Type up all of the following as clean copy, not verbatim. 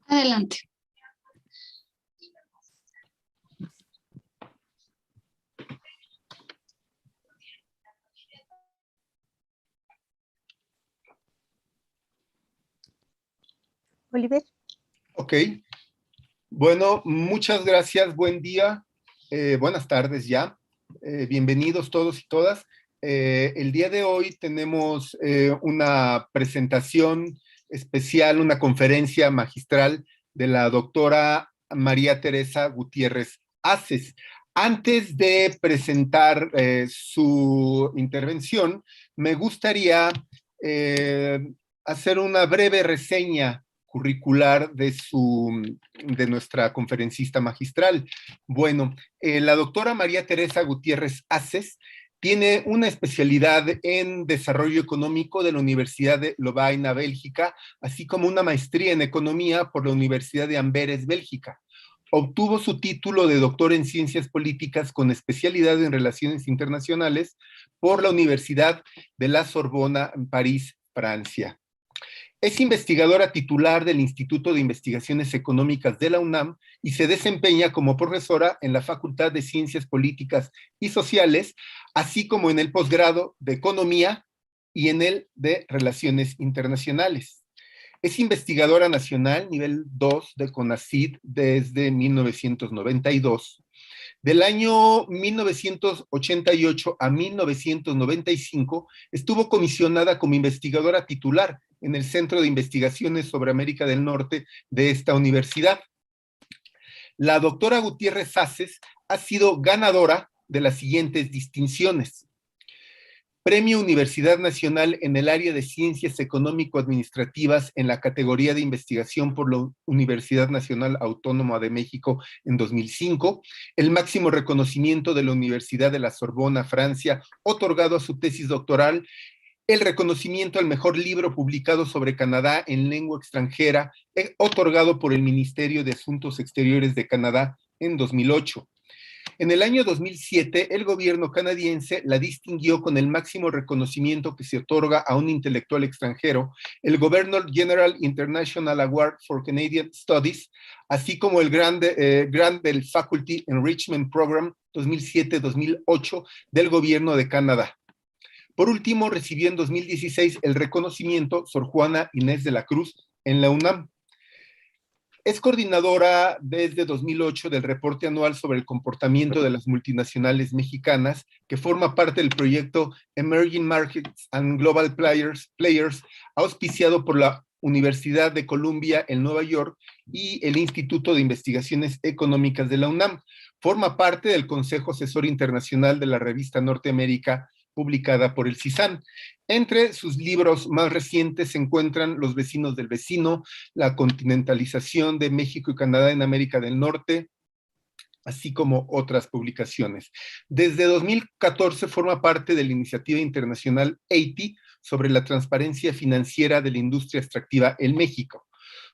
Adelante. Oliver. Ok. Bueno, muchas gracias. Buen día. Buenas tardes ya. Bienvenidos todos y todas. El día de hoy tenemos una presentación especial, una conferencia magistral de la doctora María Teresa Gutiérrez Aces. Antes de presentar su intervención, me gustaría hacer una breve reseña curricular de nuestra conferencista magistral. Bueno, la doctora María Teresa Gutiérrez Aces tiene una especialidad en desarrollo económico de la Universidad de Lovaina, Bélgica, así como una maestría en economía por la Universidad de Amberes, Bélgica. Obtuvo su título de doctor en ciencias políticas con especialidad en relaciones internacionales por la Universidad de la Sorbona en París, Francia. Es investigadora titular del Instituto de Investigaciones Económicas de la UNAM y se desempeña como profesora en la Facultad de Ciencias Políticas y Sociales, así como en el posgrado de Economía y en el de Relaciones Internacionales. Es investigadora nacional nivel 2 de CONACYT desde 1992. Del año 1988 a 1995 estuvo comisionada como investigadora titular en el Centro de Investigaciones sobre América del Norte de esta universidad. La doctora Gutiérrez Aces ha sido ganadora de las siguientes distinciones: Premio Universidad Nacional en el área de Ciencias Económico-Administrativas en la categoría de investigación por la Universidad Nacional Autónoma de México en 2005, el máximo reconocimiento de la Universidad de la Sorbona, Francia, otorgado a su tesis doctoral, el reconocimiento al mejor libro publicado sobre Canadá en lengua extranjera, otorgado por el Ministerio de Asuntos Exteriores de Canadá en 2008. En el año 2007, el gobierno canadiense la distinguió con el máximo reconocimiento que se otorga a un intelectual extranjero, el Governor General International Award for Canadian Studies, así como el Grant del Faculty Enrichment Program 2007-2008 del gobierno de Canadá. Por último, recibió en 2016 el reconocimiento Sor Juana Inés de la Cruz en la UNAM. Es coordinadora desde 2008 del reporte anual sobre el comportamiento de las multinacionales mexicanas, que forma parte del proyecto Emerging Markets and Global Players, auspiciado por la Universidad de Columbia en Nueva York y el Instituto de Investigaciones Económicas de la UNAM. Forma parte del Consejo Asesor Internacional de la revista Norteamérica, publicada por el CISAN. Entre sus libros más recientes se encuentran Los vecinos del vecino, La continentalización de México y Canadá en América del Norte, así como otras publicaciones. Desde 2014 forma parte de la iniciativa internacional 80 sobre la transparencia financiera de la industria extractiva en México.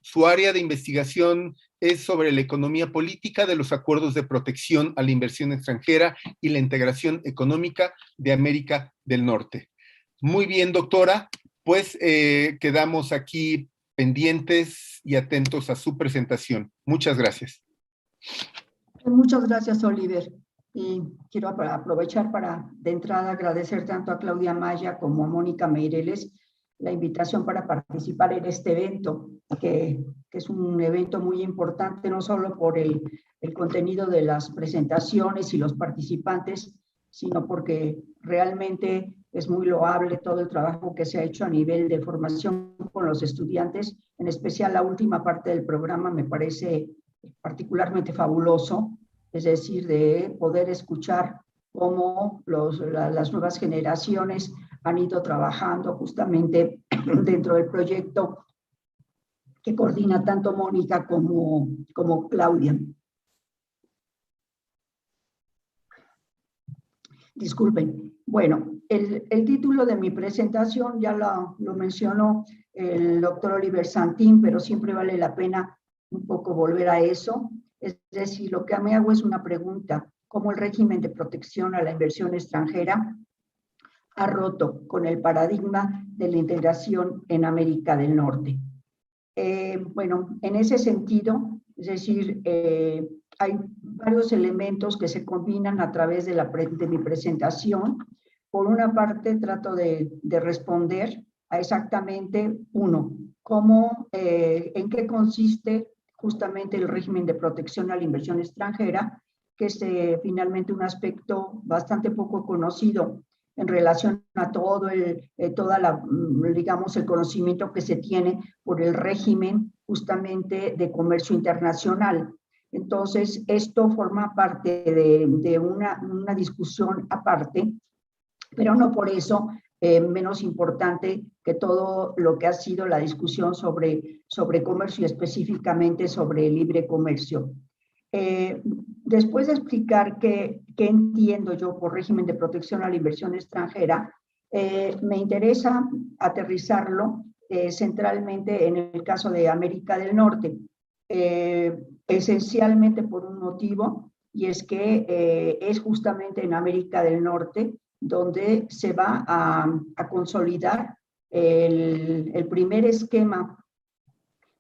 Su área de investigación es sobre la economía política de los acuerdos de protección a la inversión extranjera y la integración económica de América del Norte. Muy bien, doctora, pues quedamos aquí pendientes y atentos a su presentación. Muchas gracias. Muchas gracias, Oliver. Y quiero aprovechar para, de entrada, agradecer tanto a Claudia Maya como a Mónica Meireles la invitación para participar en este evento, que es un evento muy importante, no solo por el contenido de las presentaciones y los participantes, sino porque realmente es muy loable todo el trabajo que se ha hecho a nivel de formación con los estudiantes, en especial la última parte del programa me parece particularmente fabuloso, es decir, de poder escuchar cómo las nuevas generaciones han ido trabajando justamente dentro del proyecto que coordina tanto Mónica como Claudia. Disculpen. Bueno, el título de mi presentación ya lo mencionó el doctor Oliver Santín, pero siempre vale la pena un poco volver a eso. Es decir, lo que me hago es una pregunta: cómo el régimen de protección a la inversión extranjera ha roto con el paradigma de la integración en América del Norte. Bueno, en ese sentido, es decir, hay varios elementos que se combinan a través de mi presentación. Por una parte, trato de responder a exactamente cómo, en qué consiste justamente el régimen de protección a la inversión extranjera, que es finalmente un aspecto bastante poco conocido en relación a digamos, el conocimiento que se tiene por el régimen justamente de comercio internacional. Entonces, esto forma parte de una discusión aparte, pero no por eso menos importante que todo lo que ha sido la discusión sobre comercio y específicamente sobre el libre comercio. Después de explicar qué entiendo yo por régimen de protección a la inversión extranjera, me interesa aterrizarlo centralmente en el caso de América del Norte, esencialmente por un motivo, y es que es justamente en América del Norte donde se va a consolidar el primer esquema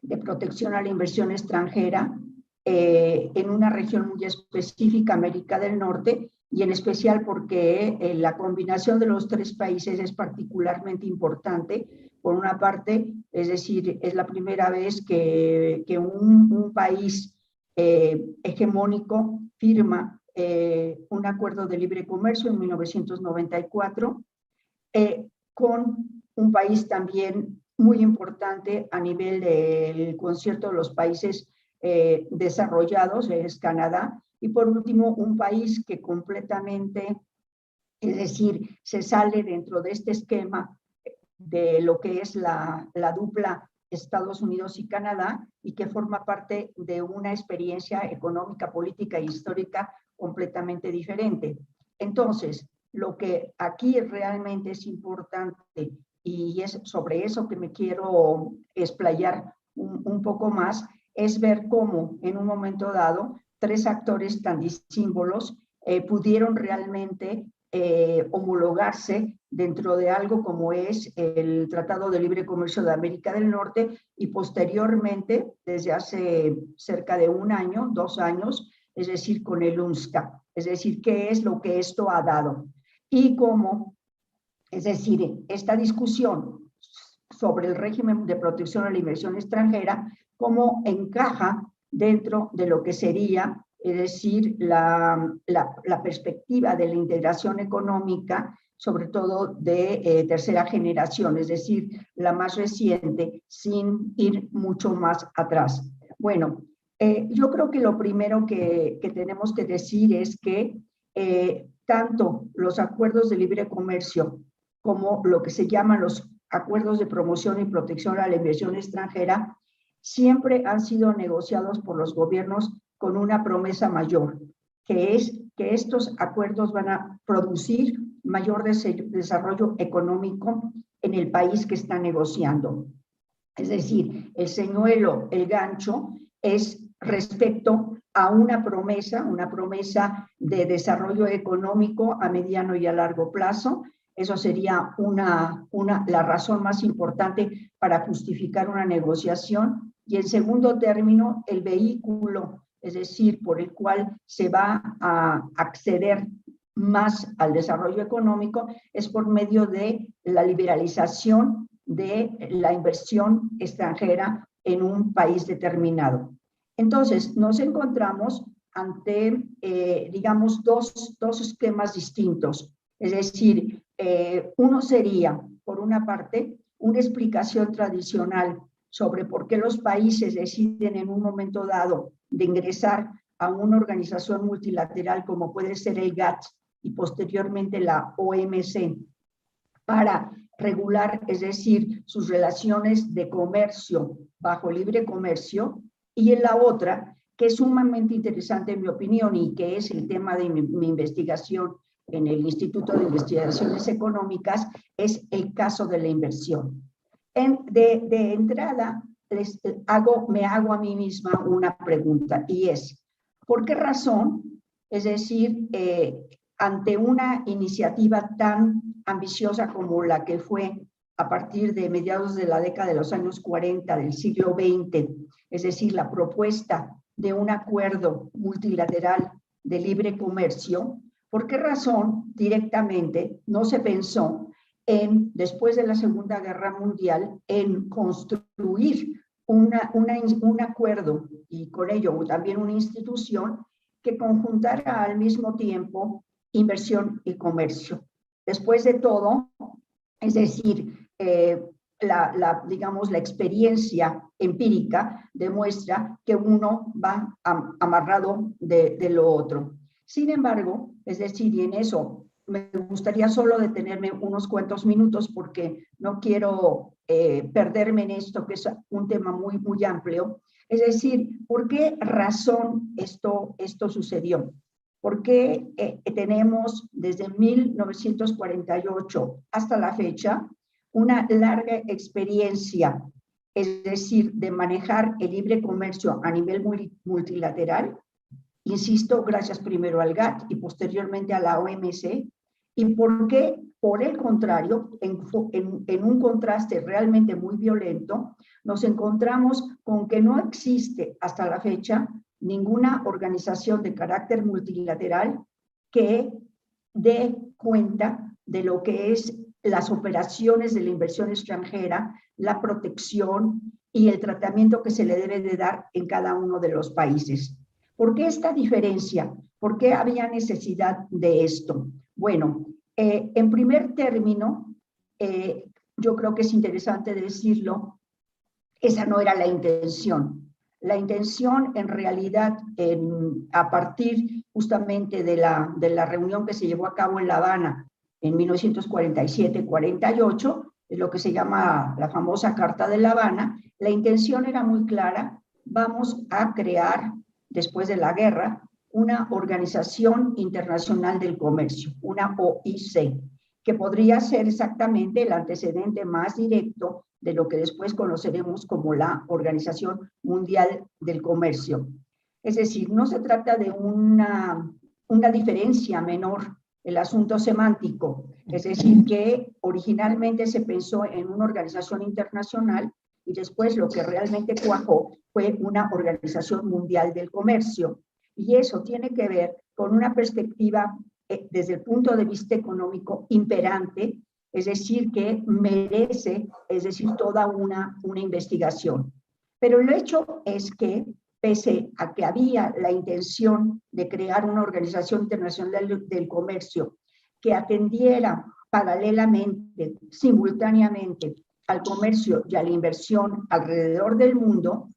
de protección a la inversión extranjera en una región muy específica, América del Norte, y en especial porque la combinación de los tres países es particularmente importante. Por una parte, es decir, es la primera vez que un país hegemónico firma un acuerdo de libre comercio en 1994 con un país también muy importante a nivel del concierto de los países desarrollados, es Canadá, y por último un país que completamente, es decir, se sale dentro de este esquema de lo que es la dupla Estados Unidos y Canadá y que forma parte de una experiencia económica, política e histórica completamente diferente. Entonces, lo que aquí realmente es importante y es sobre eso que me quiero explayar un poco más, es ver cómo en un momento dado tres actores tan disímbolos pudieron realmente homologarse dentro de algo como es el Tratado de Libre Comercio de América del Norte y posteriormente, desde hace cerca de 1 año, 2 años, es decir, con el UNSCA. Es decir, qué es lo que esto ha dado y cómo, es decir, esta discusión sobre el régimen de protección a la inversión extranjera, cómo encaja dentro de lo que sería, es decir, la perspectiva de la integración económica, sobre todo de tercera generación, es decir, la más reciente, sin ir mucho más atrás. Bueno, yo creo que lo primero que tenemos que decir es que tanto los acuerdos de libre comercio como lo que se llaman los acuerdos de promoción y protección a la inversión extranjera siempre han sido negociados por los gobiernos con una promesa mayor, que es que estos acuerdos van a producir mayor desarrollo económico en el país que está negociando. Es decir, el señuelo, el gancho, es respecto a una promesa de desarrollo económico a mediano y a largo plazo. Eso sería la razón más importante para justificar una negociación. Y en segundo término, el vehículo, es decir, por el cual se va a acceder más al desarrollo económico, es por medio de la liberalización de la inversión extranjera en un país determinado. Entonces, nos encontramos ante, digamos, dos esquemas distintos. Es decir, uno sería, por una parte, una explicación tradicional sobre por qué los países deciden en un momento dado de ingresar a una organización multilateral como puede ser el GATT y posteriormente la OMC para regular, es decir, sus relaciones de comercio bajo libre comercio, y en la otra, que es sumamente interesante en mi opinión y que es el tema de mi investigación en el Instituto de Investigaciones Económicas, es el caso de la inversión. De entrada, me hago a mí misma una pregunta y es, ¿por qué razón es decir, ante una iniciativa tan ambiciosa como la que fue a partir de mediados de la década de los años 40 del siglo XX, es decir, la propuesta de un acuerdo multilateral de libre comercio, ¿por qué razón directamente no se pensó en, después de la Segunda Guerra Mundial, en construir un acuerdo y con ello también una institución que conjuntara al mismo tiempo inversión y comercio? Después de todo, es decir, digamos, la experiencia empírica demuestra que uno va amarrado de lo otro. Sin embargo, es decir, y en eso me gustaría solo detenerme unos cuantos minutos porque no quiero perderme en esto, que es un tema muy, muy amplio. Es decir, ¿por qué razón esto sucedió? ¿Por qué tenemos desde 1948 hasta la fecha una larga experiencia, es decir, de manejar el libre comercio a nivel multilateral? Insisto, gracias primero al GATT y posteriormente a la OMC. ¿Y por qué, por el contrario, en un contraste realmente muy violento, nos encontramos con que no existe hasta la fecha ninguna organización de carácter multilateral que dé cuenta de lo que es las operaciones de la inversión extranjera, la protección y el tratamiento que se le debe de dar en cada uno de los países? ¿Por qué esta diferencia? ¿Por qué había necesidad de esto? Bueno, en primer término, yo creo que es interesante decirlo, esa no era la intención. La intención, en realidad, a partir justamente de la reunión que se llevó a cabo en La Habana en 1947-48, es lo que se llama la famosa Carta de La Habana, la intención era muy clara: vamos a crear, después de la guerra, una Organización Internacional del Comercio, una OIC, que podría ser exactamente el antecedente más directo de lo que después conoceremos como la Organización Mundial del Comercio. Es decir, no se trata de una diferencia menor, el asunto semántico, es decir, que originalmente se pensó en una organización internacional y después lo que realmente cuajó fue una Organización Mundial del Comercio. Y eso tiene que ver con una perspectiva desde el punto de vista económico imperante, es decir, que merece, es decir, toda una investigación. Pero el hecho es que, pese a que había la intención de crear una Organización Internacional del Comercio que atendiera paralelamente, simultáneamente, al comercio y a la inversión alrededor del mundo,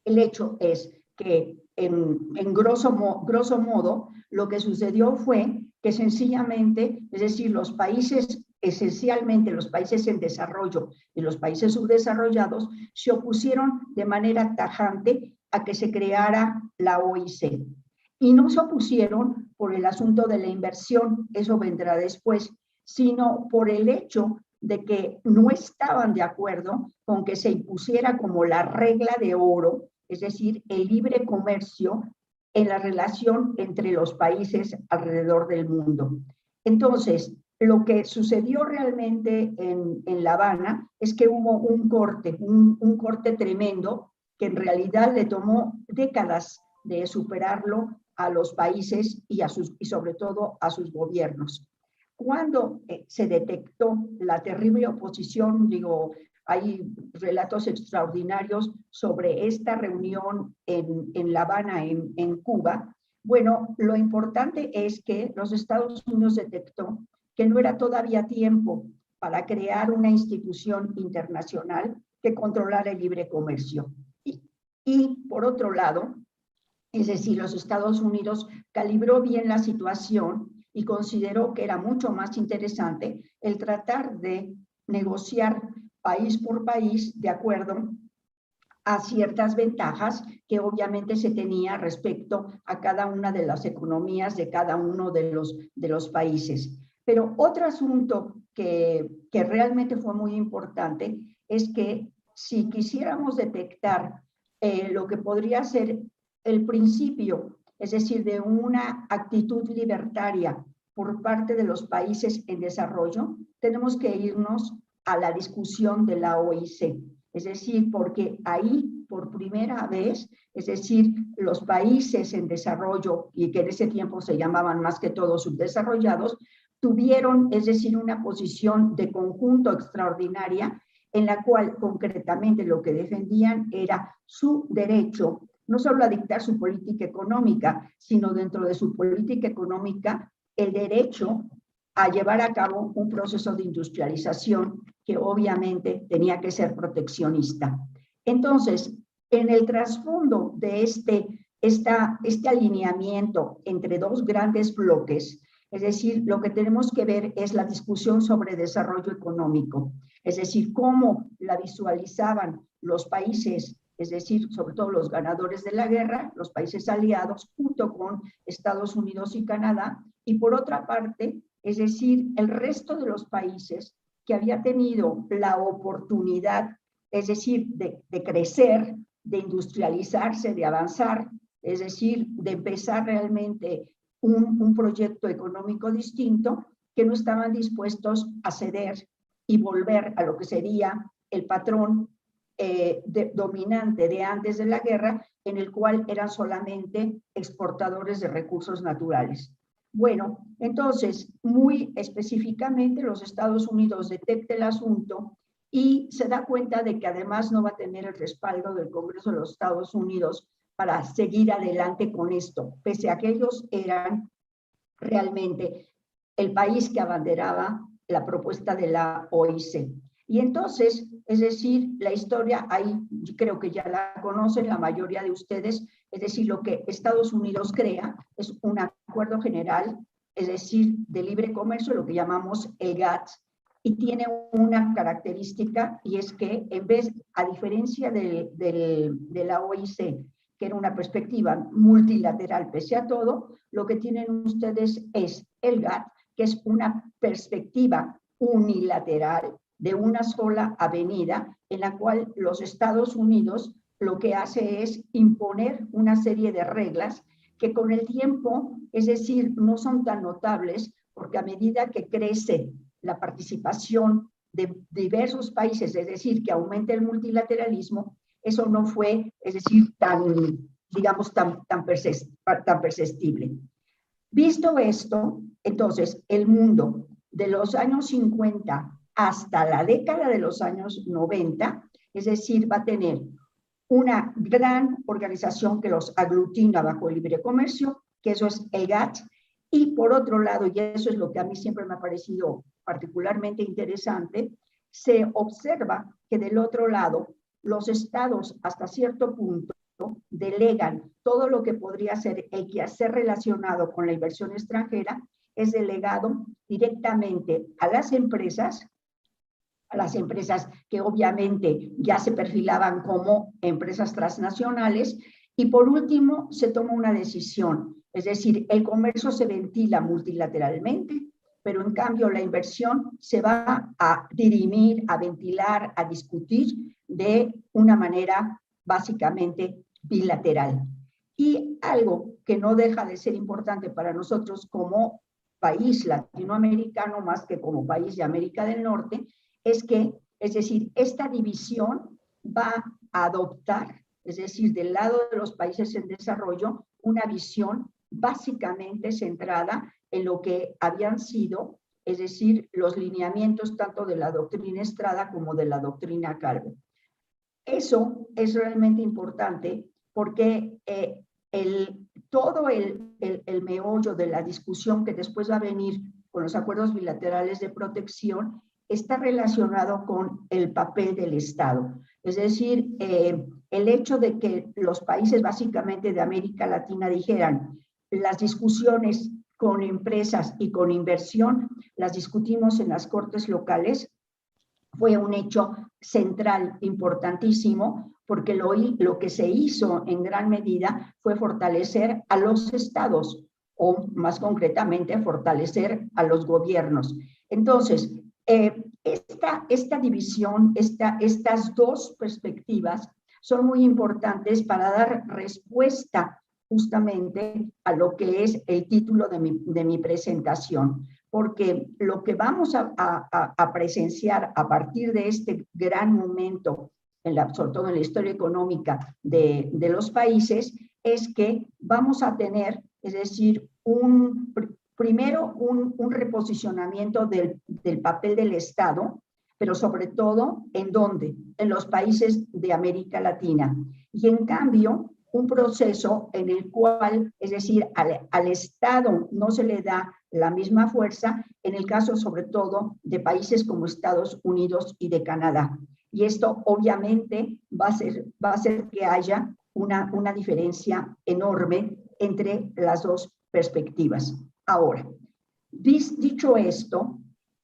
el hecho es que en grosso modo, lo que sucedió fue que sencillamente, es decir, los países, esencialmente los países en desarrollo y los países subdesarrollados, se opusieron de manera tajante a que se creara la OIC. Y no se opusieron por el asunto de la inversión, eso vendrá después, sino por el hecho de que no estaban de acuerdo con que se impusiera como la regla de oro, es decir, el libre comercio en la relación entre los países alrededor del mundo. Entonces, lo que sucedió realmente en La Habana es que hubo un corte tremendo que en realidad le tomó décadas de superarlo a los países y sobre todo a sus gobiernos. Cuando se detectó la terrible oposición, hay relatos extraordinarios sobre esta reunión en La Habana, en Cuba. Bueno, lo importante es que los Estados Unidos detectó que no era todavía tiempo para crear una institución internacional que controlara el libre comercio. Y por otro lado, es decir, los Estados Unidos calibró bien la situación y consideró que era mucho más interesante el tratar de negociar país por país de acuerdo a ciertas ventajas que obviamente se tenía respecto a cada una de las economías de cada uno de los países. Pero otro asunto que realmente fue muy importante es que si quisiéramos detectar lo que podría ser el principio es decir, de una actitud libertaria por parte de los países en desarrollo, tenemos que irnos a la discusión de la OIC. Es decir, porque ahí, por primera vez, es decir, los países en desarrollo, y que en ese tiempo se llamaban más que todo subdesarrollados, tuvieron, es decir, una posición de conjunto extraordinaria en la cual concretamente lo que defendían era su derecho, no solo a dictar su política económica, sino dentro de su política económica, el derecho a llevar a cabo un proceso de industrialización que obviamente tenía que ser proteccionista. Entonces, en el trasfondo de este alineamiento entre dos grandes bloques, es decir, lo que tenemos que ver es la discusión sobre desarrollo económico, es decir, cómo la visualizaban los países, es decir, sobre todo los ganadores de la guerra, los países aliados, junto con Estados Unidos y Canadá, y por otra parte, es decir, el resto de los países que había tenido la oportunidad, es decir, de crecer, de industrializarse, de avanzar, es decir, de empezar realmente un proyecto económico distinto, que no estaban dispuestos a ceder y volver a lo que sería el patrón dominante de antes de la guerra, en el cual eran solamente exportadores de recursos naturales. Bueno, entonces, muy específicamente, los Estados Unidos detecta el asunto y se da cuenta de que además no va a tener el respaldo del Congreso de los Estados Unidos para seguir adelante con esto, pese a que ellos eran realmente el país que abanderaba la propuesta de la OIC. Y entonces, es decir, la historia ahí creo que ya la conocen la mayoría de ustedes, es decir, lo que Estados Unidos crea es un acuerdo general, es decir, de libre comercio, lo que llamamos el GATT, y tiene una característica, y es que en vez, a diferencia de la OIC, que era una perspectiva multilateral pese a todo, lo que tienen ustedes es el GATT, que es una perspectiva unilateral de una sola avenida, en la cual los Estados Unidos lo que hace es imponer una serie de reglas que con el tiempo, es decir, no son tan notables, porque a medida que crece la participación de diversos países, es decir, que aumenta el multilateralismo, eso no fue, es decir, digamos, tan perceptible. Visto esto, entonces, el mundo de los años 50 hasta la década de los años 90, es decir, va a tener una gran organización que los aglutina bajo el libre comercio, que eso es el GATT, y por otro lado, y eso es lo que a mí siempre me ha parecido particularmente interesante, se observa que del otro lado, los estados hasta cierto punto delegan todo lo que podría ser el quehacer relacionado con la inversión extranjera, es delegado directamente a las empresas que obviamente ya se perfilaban como empresas transnacionales, y por último se toma una decisión, es decir, el comercio se ventila multilateralmente, pero en cambio la inversión se va a dirimir, a ventilar, a discutir de una manera básicamente bilateral. Y algo que no deja de ser importante para nosotros como país latinoamericano, más que como país de América del Norte, es que, es decir, esta división va a adoptar, es decir, del lado de los países en desarrollo, una visión básicamente centrada en lo que habían sido, es decir, los lineamientos tanto de la doctrina Estrada como de la doctrina Calvo. Eso es realmente importante porque todo el meollo de la discusión que después va a venir con los acuerdos bilaterales de protección está relacionado con el papel del Estado. Es decir, el hecho de que los países básicamente de América Latina dijeran las discusiones con empresas y con inversión, las discutimos en las cortes locales, fue un hecho central, importantísimo, porque lo que se hizo en gran medida fue fortalecer a los estados, o más concretamente fortalecer a los gobiernos. Entonces, esta división, estas dos perspectivas son muy importantes para dar respuesta justamente a lo que es el título de mi presentación, porque lo que vamos a presenciar a partir de este gran momento, sobre todo en la historia económica de los países, es que vamos a tener, es decir, primero un reposicionamiento del papel del Estado, pero sobre todo, ¿en dónde? En los países de América Latina. Y en cambio, un proceso en el cual, es decir, al Estado no se le da la misma fuerza, en el caso sobre todo de países como Estados Unidos y de Canadá. Y esto obviamente va a hacer que haya una diferencia enorme entre las dos perspectivas. Ahora, dicho esto,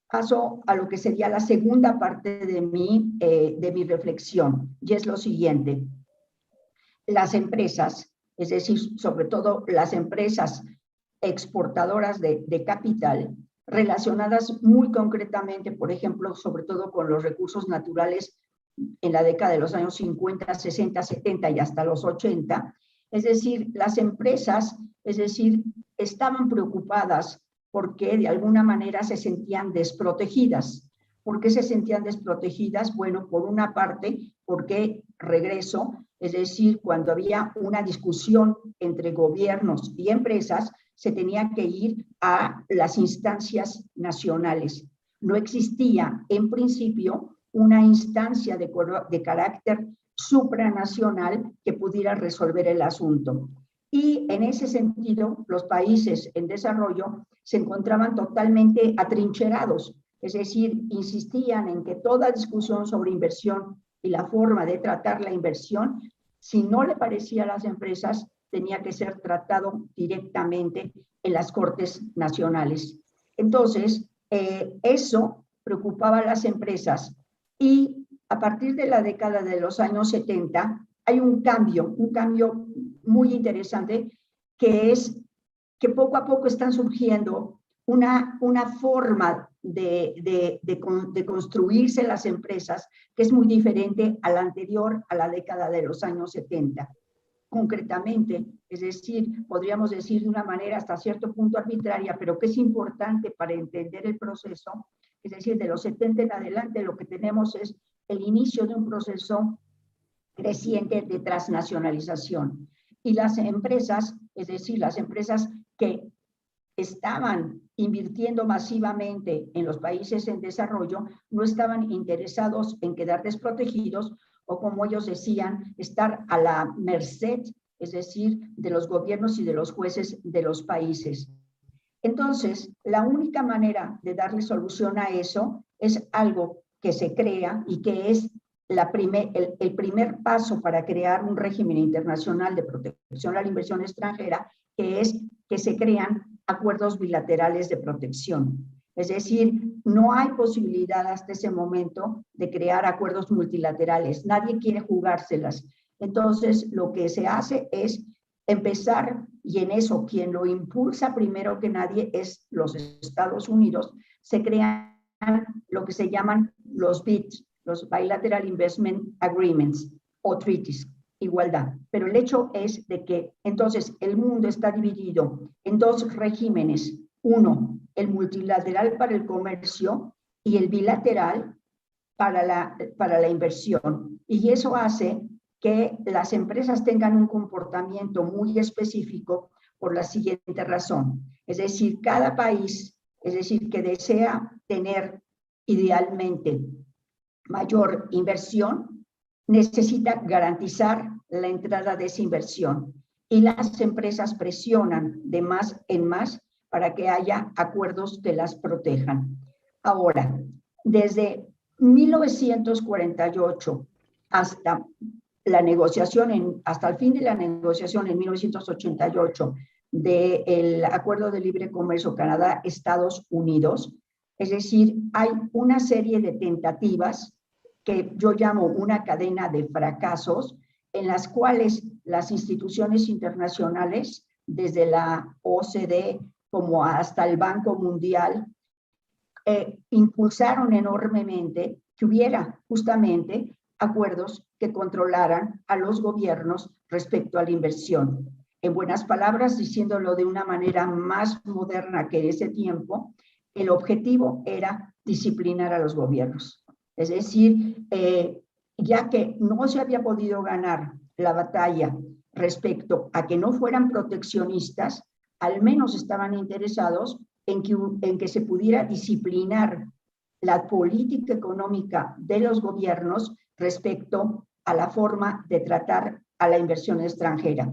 paso a lo que sería la segunda parte de mi reflexión, y es lo siguiente. Las empresas, es decir, sobre todo las empresas exportadoras de capital, relacionadas muy concretamente, por ejemplo, sobre todo con los recursos naturales en la década de los años 50, 60, 70 y hasta los 80, es decir, las empresas, es decir, estaban preocupadas porque de alguna manera se sentían desprotegidas. ¿Por qué se sentían desprotegidas? Bueno, por una parte, porque regreso, es decir, cuando había una discusión entre gobiernos y empresas, se tenía que ir a las instancias nacionales. No existía, en principio, una instancia de carácter supranacional que pudiera resolver el asunto. Y en ese sentido, los países en desarrollo se encontraban totalmente atrincherados, es decir, insistían en que toda discusión sobre inversión y la forma de tratar la inversión, si no le parecía a las empresas, tenía que ser tratado directamente en las Cortes Nacionales. Entonces, eso preocupaba a las empresas y a partir de la década de los años 70 hay un cambio muy interesante, que es que poco a poco están surgiendo una forma de construirse las empresas que es muy diferente a la anterior, a la década de los años 70. Concretamente, es decir, podríamos decir de una manera hasta cierto punto arbitraria, pero que es importante para entender el proceso, es decir, de los 70 en adelante lo que tenemos es el inicio de un proceso creciente de transnacionalización. Y las empresas, es decir, las empresas que estaban invirtiendo masivamente en los países en desarrollo, no estaban interesados en quedar desprotegidos o, como ellos decían, estar a la merced, es decir, de los gobiernos y de los jueces de los países. Entonces, la única manera de darle solución a eso es algo que se crea y que es el primer paso para crear un régimen internacional de protección a la inversión extranjera, que es que se crean acuerdos bilaterales de protección. Es decir, no hay posibilidad hasta ese momento de crear acuerdos multilaterales. Nadie quiere jugárselas. Entonces, lo que se hace es empezar, y en eso quien lo impulsa primero que nadie es los Estados Unidos, se crean lo que se llaman los BITs, los Bilateral Investment Agreements o Treaties, igualdad. Pero el hecho es de que entonces el mundo está dividido en dos regímenes. Uno, el multilateral para el comercio y el bilateral para la inversión. Y eso hace que las empresas tengan un comportamiento muy específico por la siguiente razón. Es decir, cada país, es decir, que desea tener idealmente mayor inversión, necesita garantizar la entrada de esa inversión. Y las empresas presionan de más en más para que haya acuerdos que las protejan. Ahora, desde 1948 hasta la negociación, hasta el fin de la negociación en 1988 del Acuerdo de Libre Comercio Canadá-Estados Unidos, es decir, hay una serie de tentativas que yo llamo una cadena de fracasos, en las cuales las instituciones internacionales, desde la OCDE como hasta el Banco Mundial, impulsaron enormemente que hubiera justamente acuerdos que controlaran a los gobiernos respecto a la inversión. En buenas palabras, diciéndolo de una manera más moderna que en ese tiempo, el objetivo era disciplinar a los gobiernos. Es decir, ya que no se había podido ganar la batalla respecto a que no fueran proteccionistas, al menos estaban interesados en que se pudiera disciplinar la política económica de los gobiernos respecto a la forma de tratar a la inversión extranjera.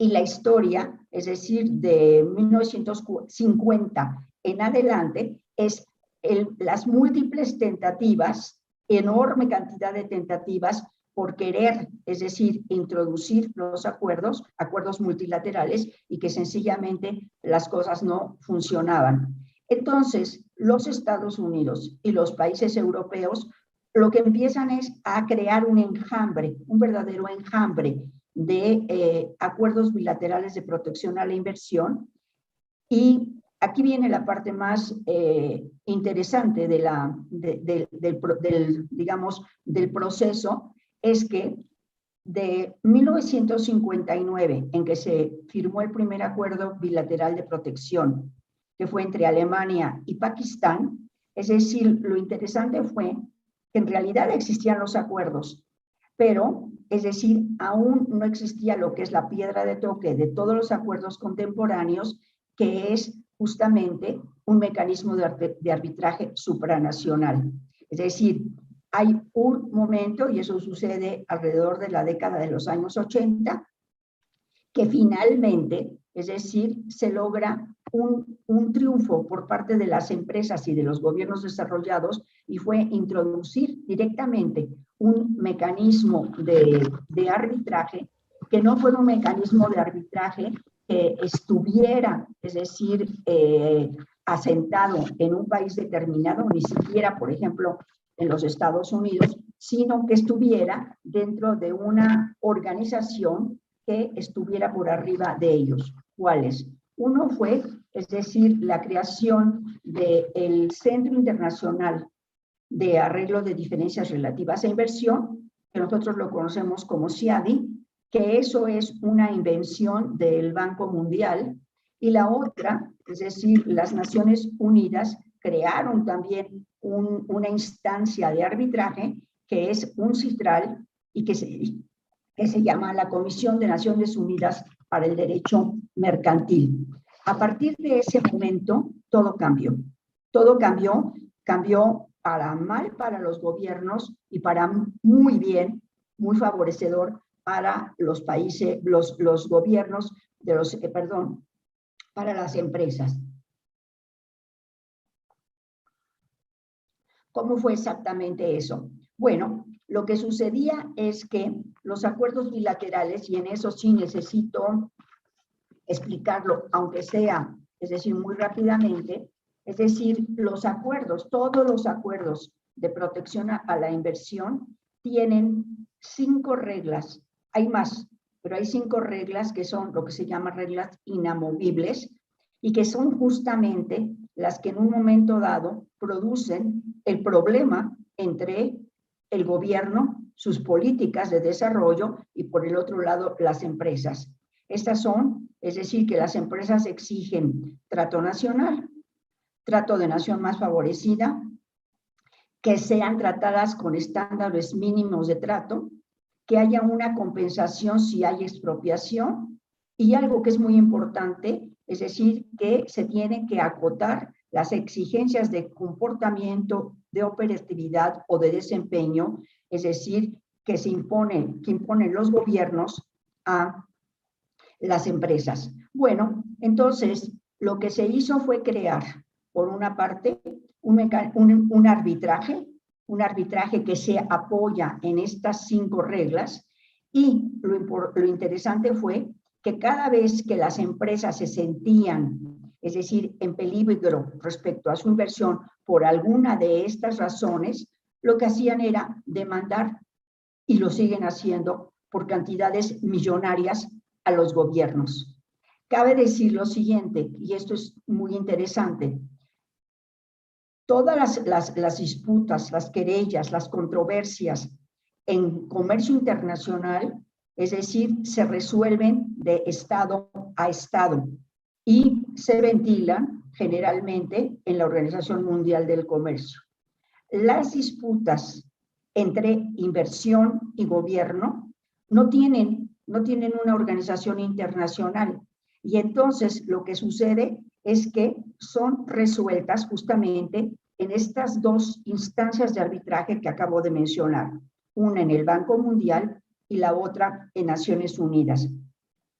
Y la historia, es decir, de 1950 en adelante, es las múltiples tentativas, enorme cantidad de tentativas por querer, es decir, introducir los acuerdos multilaterales, y que sencillamente las cosas no funcionaban. Entonces, los Estados Unidos y los países europeos lo que empiezan es a crear un enjambre, un verdadero enjambre de acuerdos bilaterales de protección a la inversión. Y aquí viene la parte más interesante del proceso, es que de 1959, en que se firmó el primer acuerdo bilateral de protección, que fue entre Alemania y Pakistán, es decir, lo interesante fue que en realidad existían los acuerdos, pero, es decir, aún no existía lo que es la piedra de toque de todos los acuerdos contemporáneos, que es justamente un mecanismo de arbitraje supranacional. Es decir, hay un momento, y eso sucede alrededor de la década de los años 80, que finalmente, es decir, se logra un triunfo por parte de las empresas y de los gobiernos desarrollados, y fue introducir directamente un mecanismo de arbitraje, que no fue un mecanismo de arbitraje que estuviera, es decir, asentado en un país determinado, ni siquiera, por ejemplo, en los Estados Unidos, sino que estuviera dentro de una organización que estuviera por arriba de ellos. ¿Cuáles? Uno fue, es decir, la creación del Centro Internacional de Arreglo de Diferencias Relativas a Inversión, que nosotros lo conocemos como CIADI, que eso es una invención del Banco Mundial. Y la otra, es decir, las Naciones Unidas crearon también una instancia de arbitraje, que es un CITRAL, y que se llama la Comisión de Naciones Unidas para el Derecho Mercantil. A partir de ese momento, todo cambió. Todo cambió para mal para los gobiernos y para muy bien, muy favorecedor para los países, los gobiernos de los, para las empresas. ¿Cómo fue exactamente eso? Bueno, lo que sucedía es que los acuerdos bilaterales, y en eso sí necesito explicarlo, aunque sea, es decir, muy rápidamente, es decir, los acuerdos, todos los acuerdos de protección a la inversión tienen 5 reglas. Hay más, pero hay 5 reglas que son lo que se llama reglas inamovibles, y que son justamente las que en un momento dado producen el problema entre el gobierno, sus políticas de desarrollo, y por el otro lado las empresas. Estas son, es decir, que las empresas exigen trato nacional, trato de nación más favorecida, que sean tratadas con estándares mínimos de trato, que haya una compensación si hay expropiación, y algo que es muy importante, es decir, que se tienen que acotar las exigencias de comportamiento, de operatividad o de desempeño, es decir, que imponen los gobiernos a las empresas. Bueno, entonces, lo que se hizo fue crear, por una parte, un arbitraje que se apoya en estas 5 reglas, y lo interesante fue que cada vez que las empresas se sentían, es decir, en peligro respecto a su inversión por alguna de estas razones, lo que hacían era demandar, y lo siguen haciendo, por cantidades millonarias a los gobiernos. Cabe decir lo siguiente, y esto es muy interesante: todas las disputas, las querellas, las controversias en comercio internacional, es decir, se resuelven de estado a estado y se ventilan generalmente en la Organización Mundial del Comercio. Las disputas entre inversión y gobierno no tienen una organización internacional, y entonces lo que sucede es que son resueltas justamente en estas dos instancias de arbitraje que acabo de mencionar, una en el Banco Mundial y la otra en Naciones Unidas.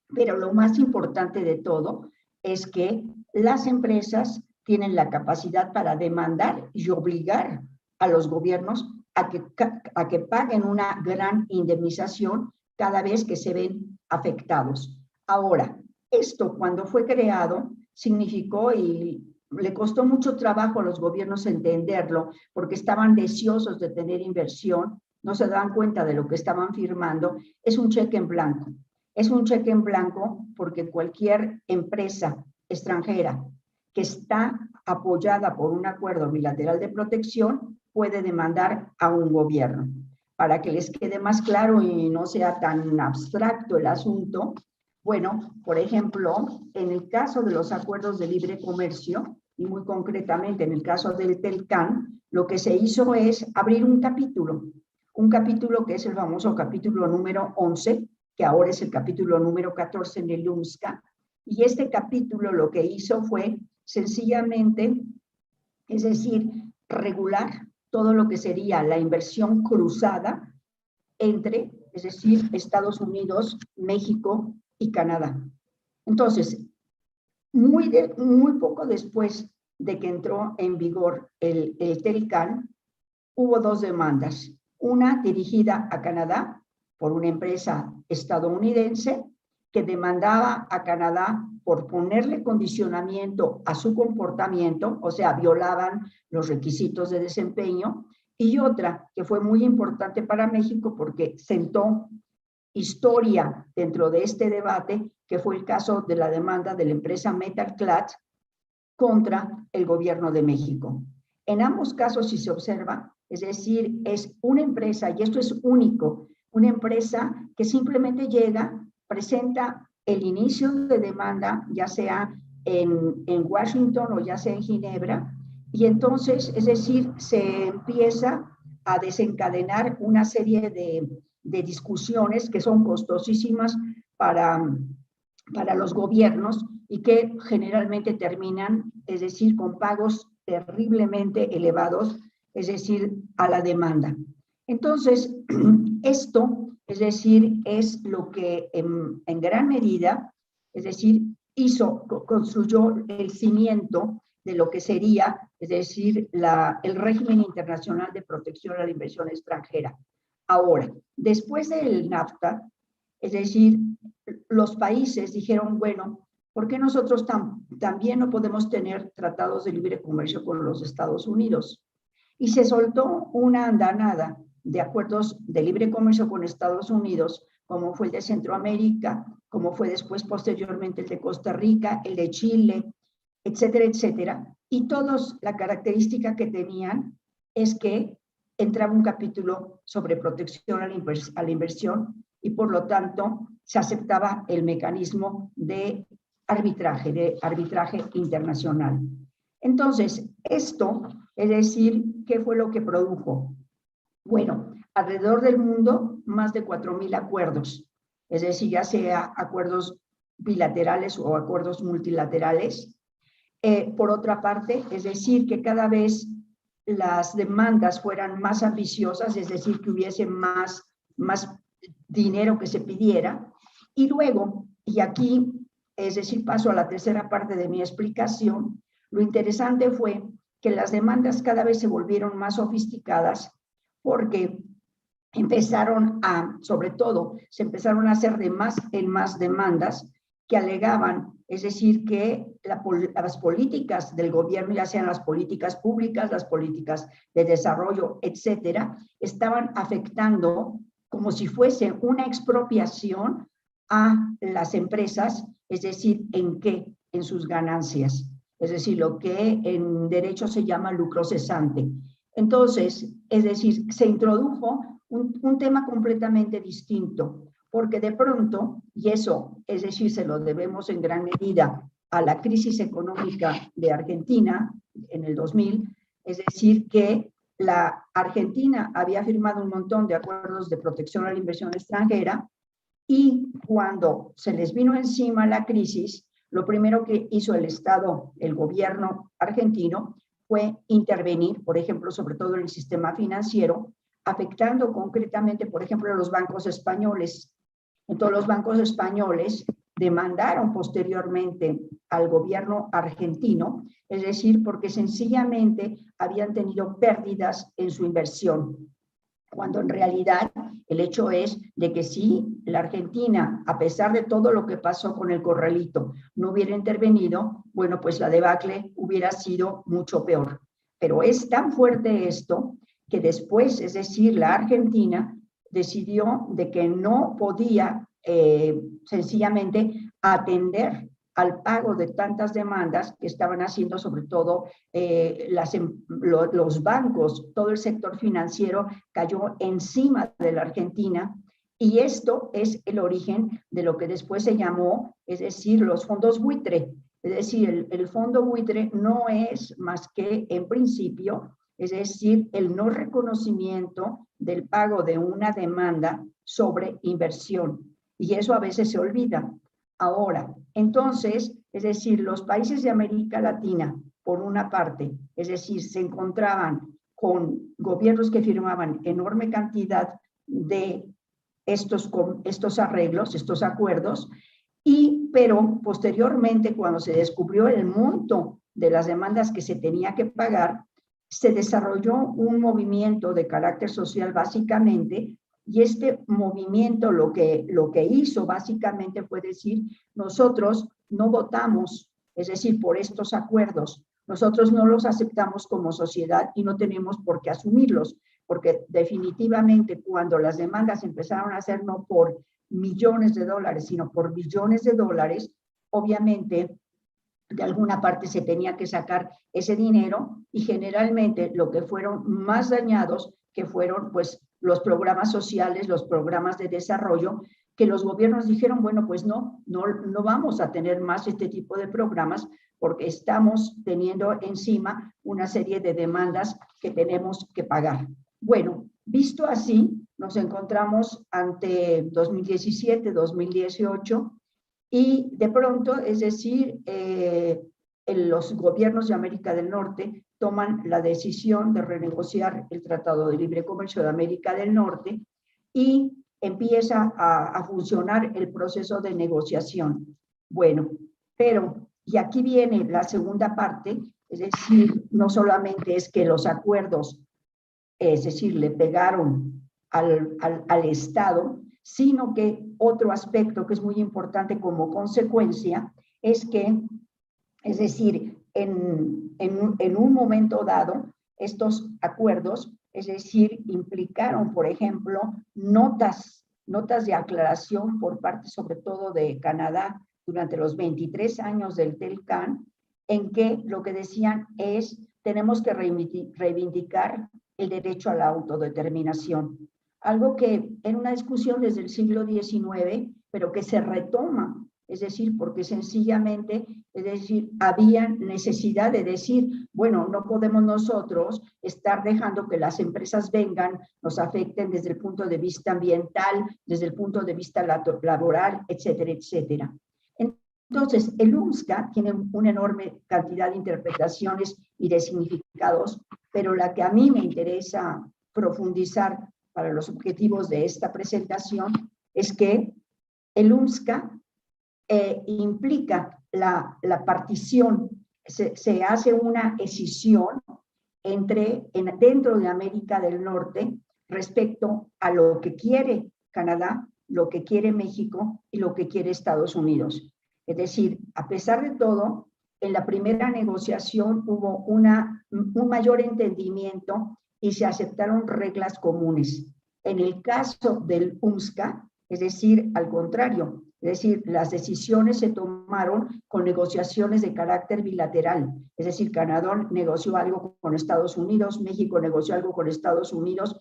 Pero lo más importante de todo es que las empresas tienen la capacidad para demandar y obligar a los gobiernos a que paguen una gran indemnización cada vez que se ven afectados. Ahora, esto cuando fue creado significó, y le costó mucho trabajo a los gobiernos entenderlo, porque estaban deseosos de tener inversión, no se daban cuenta de lo que estaban firmando, es un cheque en blanco. Es un cheque en blanco porque cualquier empresa extranjera que está apoyada por un acuerdo bilateral de protección puede demandar a un gobierno. Para que les quede más claro y no sea tan abstracto el asunto, bueno, por ejemplo, en el caso de los acuerdos de libre comercio, y muy concretamente en el caso del TELCAN, lo que se hizo es abrir un capítulo que es el famoso capítulo número 11, que ahora es el capítulo número 14 en el UNSCA, y este capítulo lo que hizo fue sencillamente, es decir, regular todo lo que sería la inversión cruzada entre, es decir, Estados Unidos, México y Canadá. Entonces, muy poco después de que entró en vigor el TELCAN, hubo dos demandas, una dirigida a Canadá por una empresa estadounidense que demandaba a Canadá por ponerle condicionamiento a su comportamiento, o sea, violaban los requisitos de desempeño, y otra que fue muy importante para México porque sentó historia dentro de este debate, que fue el caso de la demanda de la empresa Metalclad contra el gobierno de México. En ambos casos, si se observa, es decir, es una empresa, y esto es único, una empresa que simplemente llega, presenta el inicio de demanda, ya sea en Washington o ya sea en Ginebra, y entonces, es decir, se empieza a desencadenar una serie de discusiones que son costosísimas para los gobiernos y que generalmente terminan, es decir, con pagos terriblemente elevados, es decir, a la demanda. Entonces, esto, es decir, es lo que en gran medida, es decir, construyó el cimiento de lo que sería, es decir, el régimen internacional de protección a la inversión extranjera. Ahora, después del NAFTA, es decir, los países dijeron, bueno, ¿por qué nosotros también no podemos tener tratados de libre comercio con los Estados Unidos? Y se soltó una andanada de acuerdos de libre comercio con Estados Unidos, como fue el de Centroamérica, como fue después posteriormente el de Costa Rica, el de Chile, etcétera, etcétera. Y todos, la característica que tenían es que entraba un capítulo sobre protección a la inversión y por lo tanto se aceptaba el mecanismo de arbitraje internacional. Entonces, esto, es decir, ¿qué fue lo que produjo? Bueno, alrededor del mundo, más de 4,000 acuerdos, es decir, ya sea acuerdos bilaterales o acuerdos multilaterales. Por otra parte, es decir, que cada vez las demandas fueran más ambiciosas, es decir, que hubiese más dinero que se pidiera. Y luego, y aquí, es decir, paso a la tercera parte de mi explicación, lo interesante fue que las demandas cada vez se volvieron más sofisticadas porque sobre todo, se empezaron a hacer de más en más demandas que alegaban, es decir, que las políticas del gobierno, ya sean las políticas públicas, las políticas de desarrollo, etcétera, estaban afectando como si fuese una expropiación a las empresas, es decir, en sus ganancias, es decir, lo que en derecho se llama lucro cesante. Entonces, es decir, se introdujo un tema completamente distinto, porque de pronto, y eso, es decir, se lo debemos en gran medida a la crisis económica de Argentina en el 2000, es decir, que la Argentina había firmado un montón de acuerdos de protección a la inversión extranjera y cuando se les vino encima la crisis, lo primero que hizo el Estado, el gobierno argentino, fue intervenir, por ejemplo, sobre todo en el sistema financiero, afectando concretamente, por ejemplo, a los bancos españoles. Entonces, los bancos españoles demandaron posteriormente al gobierno argentino, es decir, porque sencillamente habían tenido pérdidas en su inversión, cuando en realidad el hecho es de que si la Argentina, a pesar de todo lo que pasó con el corralito, no hubiera intervenido, bueno, pues la debacle hubiera sido mucho peor. Pero es tan fuerte esto que después, es decir, la Argentina decidió de que no podía sencillamente atender al pago de tantas demandas que estaban haciendo sobre todo los bancos, todo el sector financiero cayó encima de la Argentina y esto es el origen de lo que después se llamó, es decir, los fondos buitre. Es decir, el fondo buitre no es más que en principio, es decir, el no reconocimiento del pago de una demanda sobre inversión. Y eso a veces se olvida. Ahora, entonces, es decir, los países de América Latina, por una parte, es decir, se encontraban con gobiernos que firmaban enorme cantidad de estos arreglos, estos acuerdos, pero posteriormente, cuando se descubrió el monto de las demandas que se tenía que pagar, se desarrolló un movimiento de carácter social básicamente. Y este movimiento lo que hizo básicamente fue decir, nosotros no votamos, es decir, por estos acuerdos, nosotros no los aceptamos como sociedad y no tenemos por qué asumirlos, porque definitivamente cuando las demandas empezaron a ser no por millones de dólares, sino por billones de dólares, obviamente de alguna parte se tenía que sacar ese dinero y generalmente lo que fueron más dañados que fueron pues los programas sociales, los programas de desarrollo, que los gobiernos dijeron, bueno, pues no vamos a tener más este tipo de programas porque estamos teniendo encima una serie de demandas que tenemos que pagar. Bueno, visto así, nos encontramos ante 2017, 2018, y de pronto, es decir, los gobiernos de América del Norte toman la decisión de renegociar el Tratado de Libre Comercio de América del Norte y empieza a funcionar el proceso de negociación. Bueno, pero, y aquí viene la segunda parte, es decir, no solamente es que los acuerdos, es decir, le pegaron al Estado, sino que otro aspecto que es muy importante como consecuencia es que, es decir, en un momento dado, estos acuerdos, es decir, implicaron, por ejemplo, notas de aclaración por parte sobre todo de Canadá durante los 23 años del TELCAN, en que lo que decían es, tenemos que reivindicar el derecho a la autodeterminación. Algo que en una discusión desde el siglo XIX, pero que se retoma, es decir, porque sencillamente, es decir, había necesidad de decir, bueno, no podemos nosotros estar dejando que las empresas vengan, nos afecten desde el punto de vista ambiental, desde el punto de vista laboral, etcétera, etcétera. Entonces, el UNSCA tiene una enorme cantidad de interpretaciones y de significados, pero la que a mí me interesa profundizar para los objetivos de esta presentación es que el UNSCA implica la partición, se hace una escisión dentro de América del Norte respecto a lo que quiere Canadá, lo que quiere México y lo que quiere Estados Unidos. Es decir, a pesar de todo, en la primera negociación hubo un mayor entendimiento y se aceptaron reglas comunes. En el caso del UNSCA, es decir, al contrario, es decir, las decisiones se tomaron con negociaciones de carácter bilateral, es decir, Canadá negoció algo con Estados Unidos, México negoció algo con Estados Unidos,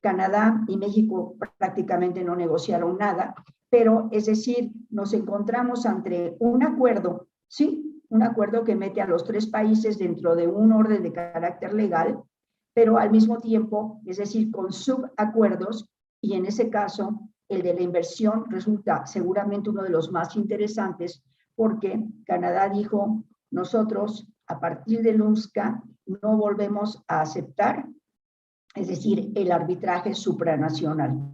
Canadá y México prácticamente no negociaron nada, pero es decir, nos encontramos ante un acuerdo, sí, un acuerdo que mete a los tres países dentro de un orden de carácter legal, pero al mismo tiempo, es decir, con subacuerdos, y en ese caso, el de la inversión resulta seguramente uno de los más interesantes, porque Canadá dijo, nosotros a partir del UNSCA no volvemos a aceptar, es decir, el arbitraje supranacional,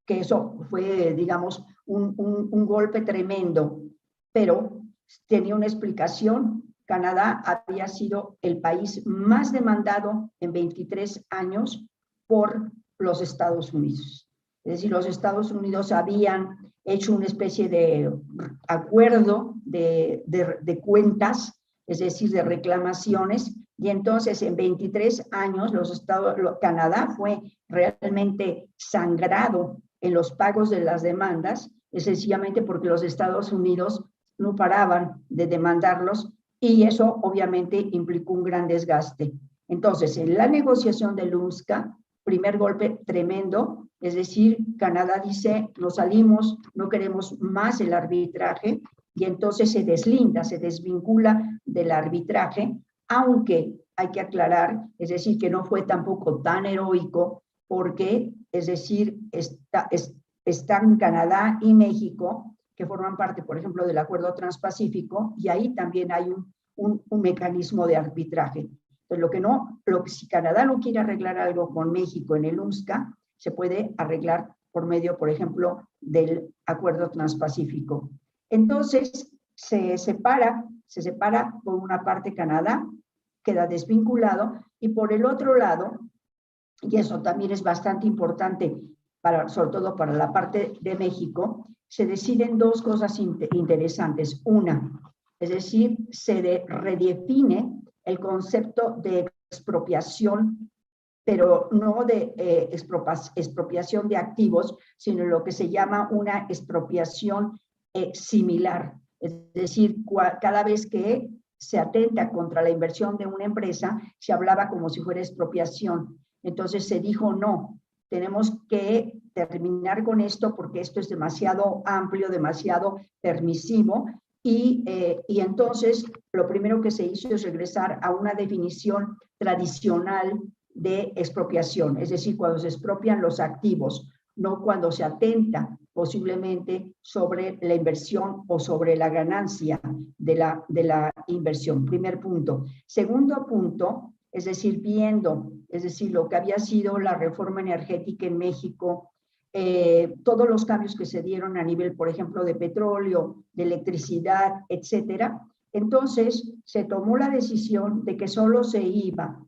que eso fue, digamos, un golpe tremendo, pero tenía una explicación. Canadá había sido el país más demandado en 23 años por los Estados Unidos. Es decir, los Estados Unidos habían hecho una especie de acuerdo de cuentas, es decir, de reclamaciones, y entonces en 23 años Canadá fue realmente sangrado en los pagos de las demandas, sencillamente porque los Estados Unidos no paraban de demandarlos, y eso obviamente implicó un gran desgaste. Entonces, en la negociación del UNSCA, primer golpe tremendo, es decir, Canadá dice, nos salimos, no queremos más el arbitraje, y entonces se deslinda, se desvincula del arbitraje, aunque hay que aclarar, es decir, que no fue tampoco tan heroico, porque, es decir, están Canadá y México, que forman parte, por ejemplo, del Acuerdo Transpacífico, y ahí también hay un mecanismo de arbitraje. Entonces, si Canadá no quiere arreglar algo con México en el UNSCA, se puede arreglar por medio, por ejemplo, del Acuerdo Transpacífico. Entonces, se separa por una parte Canadá, queda desvinculado, y por el otro lado, y eso también es bastante importante, sobre todo para la parte de México, se deciden dos cosas interesantes. Una, es decir, se redefine el concepto de expropiación, pero no de expropiación de activos, sino lo que se llama una expropiación similar. Es decir, cada vez que se atenta contra la inversión de una empresa, se hablaba como si fuera expropiación. Entonces se dijo, no, tenemos que terminar con esto porque esto es demasiado amplio, demasiado permisivo, y entonces lo primero que se hizo es regresar a una definición tradicional de expropiación, es decir, cuando se expropian los activos, no cuando se atenta posiblemente sobre la inversión o sobre la ganancia de la inversión. Primer punto. Segundo punto, es decir, lo que había sido la reforma energética en México, todos los cambios que se dieron a nivel, por ejemplo, de petróleo, de electricidad, etcétera. Entonces, se tomó la decisión de que solo se iba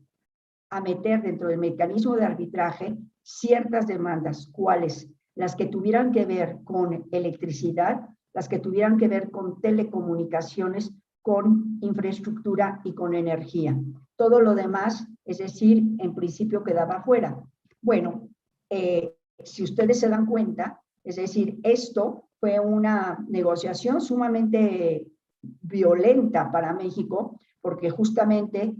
a meter dentro del mecanismo de arbitraje ciertas demandas. ¿Cuáles? Las que tuvieran que ver con electricidad, las que tuvieran que ver con telecomunicaciones, con infraestructura y con energía. Todo lo demás, es decir, en principio quedaba fuera. Bueno, si ustedes se dan cuenta, es decir, esto fue una negociación sumamente violenta para México, porque justamente,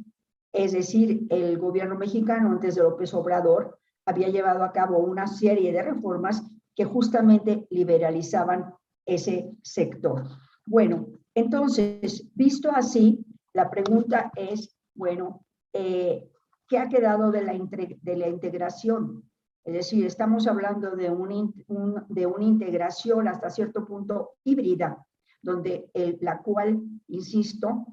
es decir, el gobierno mexicano, antes de López Obrador, había llevado a cabo una serie de reformas que justamente liberalizaban ese sector. Bueno, entonces, visto así, la pregunta es, bueno, ¿qué ha quedado de la integración? Es decir, estamos hablando de una integración hasta cierto punto híbrida, donde la cual, insisto,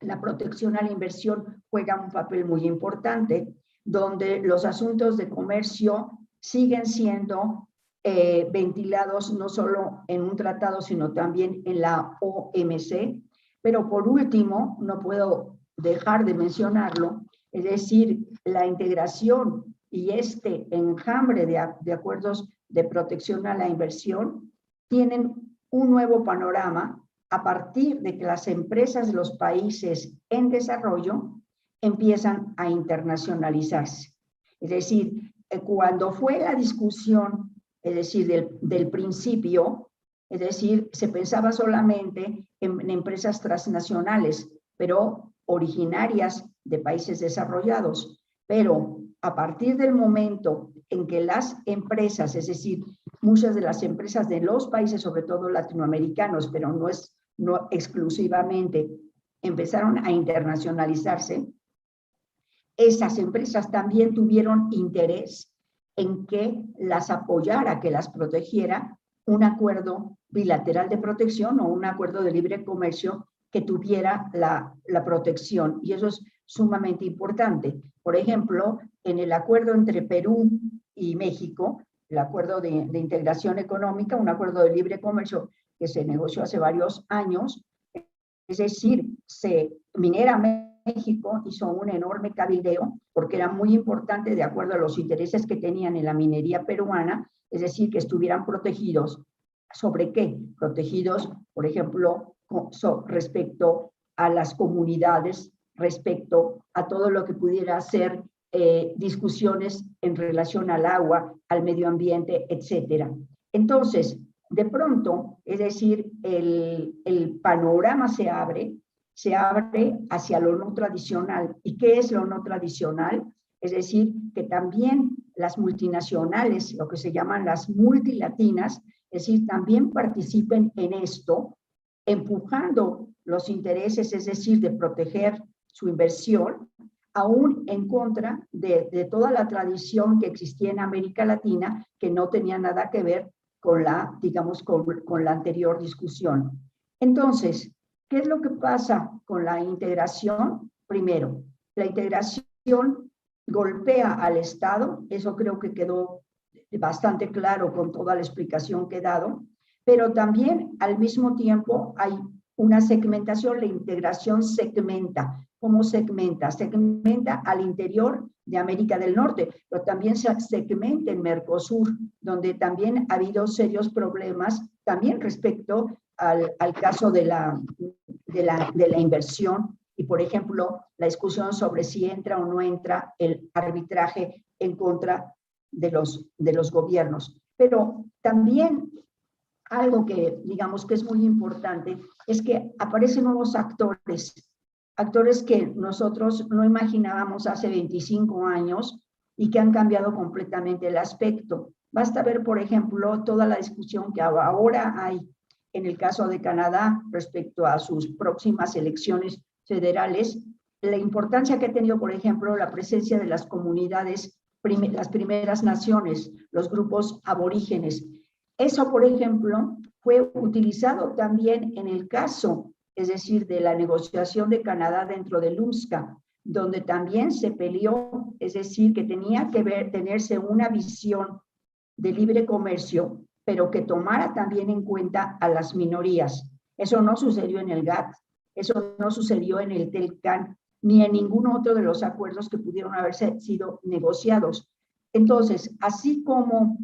la protección a la inversión juega un papel muy importante, donde los asuntos de comercio siguen siendo ventilados no solo en un tratado, sino también en la OMC. Pero por último, no puedo dejar de mencionarlo, es decir, la integración y este enjambre de acuerdos de protección a la inversión tienen un nuevo panorama a partir de que las empresas de los países en desarrollo empiezan a internacionalizarse. Es decir, cuando fue la discusión, es decir, del principio, es decir, se pensaba solamente en empresas transnacionales, pero originarias de países desarrollados. Pero a partir del momento en que las empresas, es decir, muchas de las empresas de los países, sobre todo latinoamericanos, pero no exclusivamente, empezaron a internacionalizarse, esas empresas también tuvieron interés en que las apoyara, que las protegiera un acuerdo bilateral de protección o un acuerdo de libre comercio que tuviera la protección. Y eso es sumamente importante. Por ejemplo, en el acuerdo entre Perú y México, el acuerdo de integración económica, un acuerdo de libre comercio que se negoció hace varios años, es decir, Minera México hizo un enorme cabildeo porque era muy importante de acuerdo a los intereses que tenían en la minería peruana, es decir, que estuvieran protegidos. ¿Sobre qué? Protegidos, por ejemplo, respecto a las comunidades, respecto a todo lo que pudiera ser discusiones en relación al agua, al medio ambiente, etcétera. Entonces, de pronto, es decir, el panorama se abre hacia lo no tradicional. ¿Y qué es lo no tradicional? Es decir, que también las multinacionales, lo que se llaman las multilatinas, es decir, también participen en esto, empujando los intereses, es decir, de proteger su inversión, aún en contra de toda la tradición que existía en América Latina, que no tenía nada que ver con la, digamos, con la anterior discusión. Entonces, ¿qué es lo que pasa con la integración? Primero, la integración golpea al Estado, eso creo que quedó bastante claro con toda la explicación que he dado, pero también al mismo tiempo hay una segmentación, la integración segmenta. ¿Cómo segmenta? Segmenta al interior de América del Norte, pero también se segmenta en Mercosur, donde también ha habido serios problemas, también respecto al caso de la inversión y, por ejemplo, la discusión sobre si entra o no entra el arbitraje en contra de los gobiernos. Pero también algo que digamos que es muy importante es que aparecen nuevos actores que nosotros no imaginábamos hace 25 años y que han cambiado completamente el aspecto. Basta ver, por ejemplo, toda la discusión que ahora hay en el caso de Canadá respecto a sus próximas elecciones federales, la importancia que ha tenido, por ejemplo, la presencia de las comunidades, las primeras naciones, los grupos aborígenes. Eso, por ejemplo, fue utilizado también en el caso, es decir, de la negociación de Canadá dentro del UNSCA, donde también se peleó, es decir, que tenía que tenerse una visión de libre comercio, pero que tomara también en cuenta a las minorías. Eso no sucedió en el GATT, eso no sucedió en el TELCAN, ni en ningún otro de los acuerdos que pudieron haberse sido negociados. Entonces, así como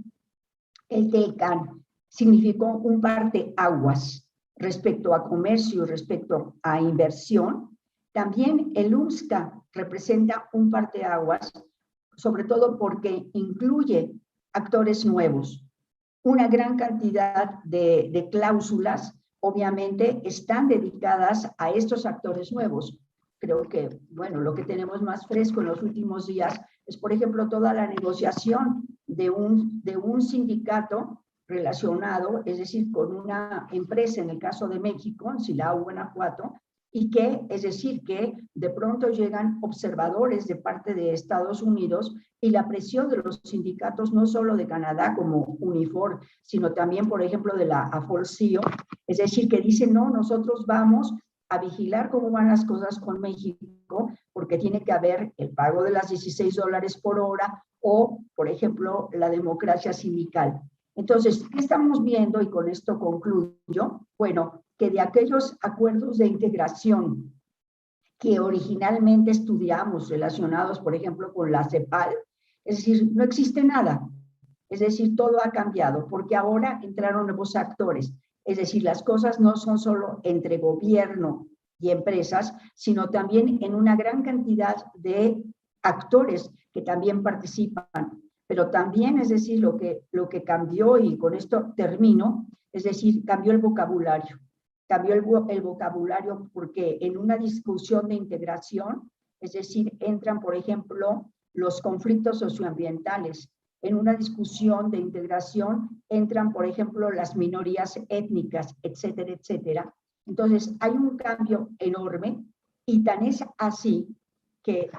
el TELCAN significó un parteaguas respecto a comercio y respecto a inversión, también el UNSCA representa un parteaguas, sobre todo porque incluye actores nuevos. Una gran cantidad de cláusulas, obviamente, están dedicadas a estos actores nuevos. Creo que, bueno, lo que tenemos más fresco en los últimos días es, por ejemplo, toda la negociación de un sindicato relacionado, es decir, con una empresa, en el caso de México, en Silao, Guanajuato, y que, es decir, que de pronto llegan observadores de parte de Estados Unidos y la presión de los sindicatos, no solo de Canadá como Unifor, sino también, por ejemplo, de la AFOL-CIO, es decir, que dicen, no, nosotros vamos a vigilar cómo van las cosas con México, porque tiene que haber el pago de las $16 por hora o, por ejemplo, la democracia sindical. Entonces, ¿qué estamos viendo? Y con esto concluyo. Bueno, que de aquellos acuerdos de integración que originalmente estudiamos relacionados, por ejemplo, con la CEPAL, es decir, no existe nada. Es decir, todo ha cambiado porque ahora entraron nuevos actores. Es decir, las cosas no son solo entre gobierno y empresas, sino también en una gran cantidad de actores que también participan. Pero también, es decir, lo que cambió, y con esto termino, es decir, cambió el vocabulario. Cambió el vocabulario porque en una discusión de integración, es decir, entran, por ejemplo, los conflictos socioambientales. En una discusión de integración entran, por ejemplo, las minorías étnicas, etcétera, etcétera. Entonces, hay un cambio enorme y tan es así que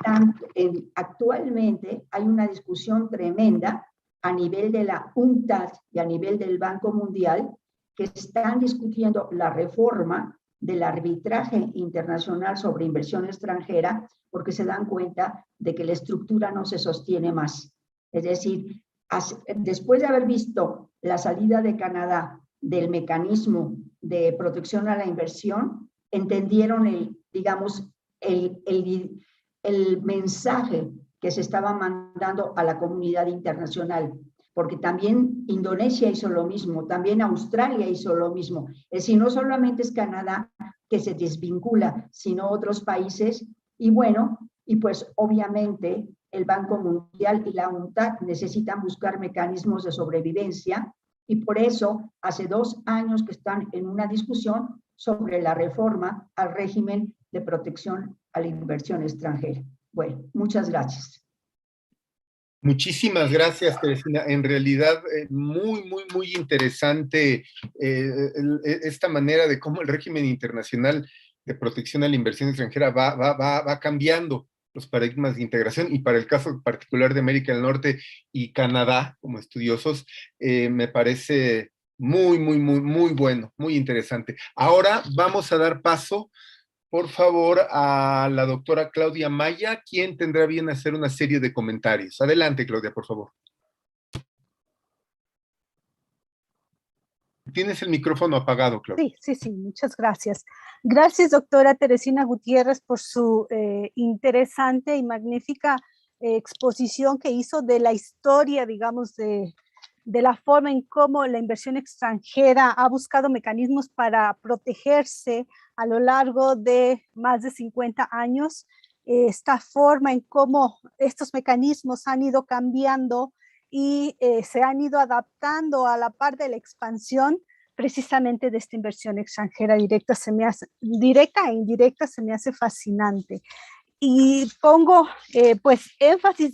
actualmente hay una discusión tremenda a nivel de la UNCTAD y a nivel del Banco Mundial que están discutiendo la reforma del arbitraje internacional sobre inversión extranjera porque se dan cuenta de que la estructura no se sostiene más. Es decir, después de haber visto la salida de Canadá del mecanismo de protección a la inversión, entendieron digamos, el mensaje que se estaba mandando a la comunidad internacional, porque también Indonesia hizo lo mismo, también Australia hizo lo mismo. Es decir, no solamente es Canadá que se desvincula, sino otros países, y bueno, y pues obviamente el Banco Mundial y la UNCTAD necesitan buscar mecanismos de sobrevivencia, y por eso hace 2 años que están en una discusión sobre la reforma al régimen de protección a la inversión extranjera. Bueno, muchas gracias. Muchísimas gracias, Teresina. En realidad, muy interesante esta manera de cómo el régimen internacional de protección a la inversión extranjera va cambiando los paradigmas de integración, y para el caso particular de América del Norte y Canadá, como estudiosos, me parece muy bueno, muy interesante. Ahora vamos a dar paso, por favor, a la doctora Claudia Maya, quien tendrá bien hacer una serie de comentarios. Adelante, Claudia, por favor. Tienes el micrófono apagado, Claudia. Sí, muchas gracias. Gracias, doctora Teresina Gutiérrez, por su interesante y magnífica exposición que hizo de la historia, digamos, de la forma en cómo la inversión extranjera ha buscado mecanismos para protegerse a lo largo de más de 50 años. Esta forma en cómo estos mecanismos han ido cambiando y se han ido adaptando a la par de la expansión precisamente de esta inversión extranjera directa e indirecta, se me hace fascinante. Y pongo pues énfasis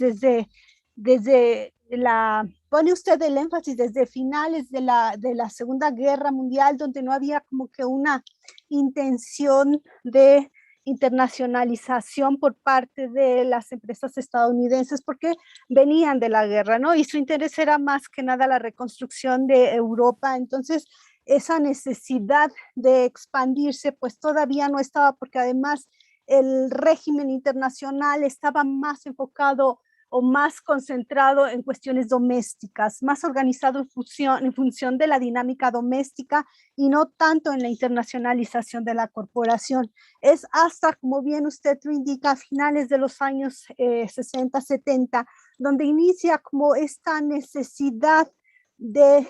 pone usted el énfasis desde finales de la Segunda Guerra Mundial, donde no había como que una intención de internacionalización por parte de las empresas estadounidenses porque venían de la guerra, ¿no? Y su interés era más que nada la reconstrucción de Europa. Entonces, esa necesidad de expandirse pues todavía no estaba, porque además el régimen internacional estaba más enfocado o más concentrado en cuestiones domésticas, más organizado en función de la dinámica doméstica y no tanto en la internacionalización de la corporación. Es hasta, como bien usted lo indica, a finales de los años 60, 70, donde inicia como esta necesidad de,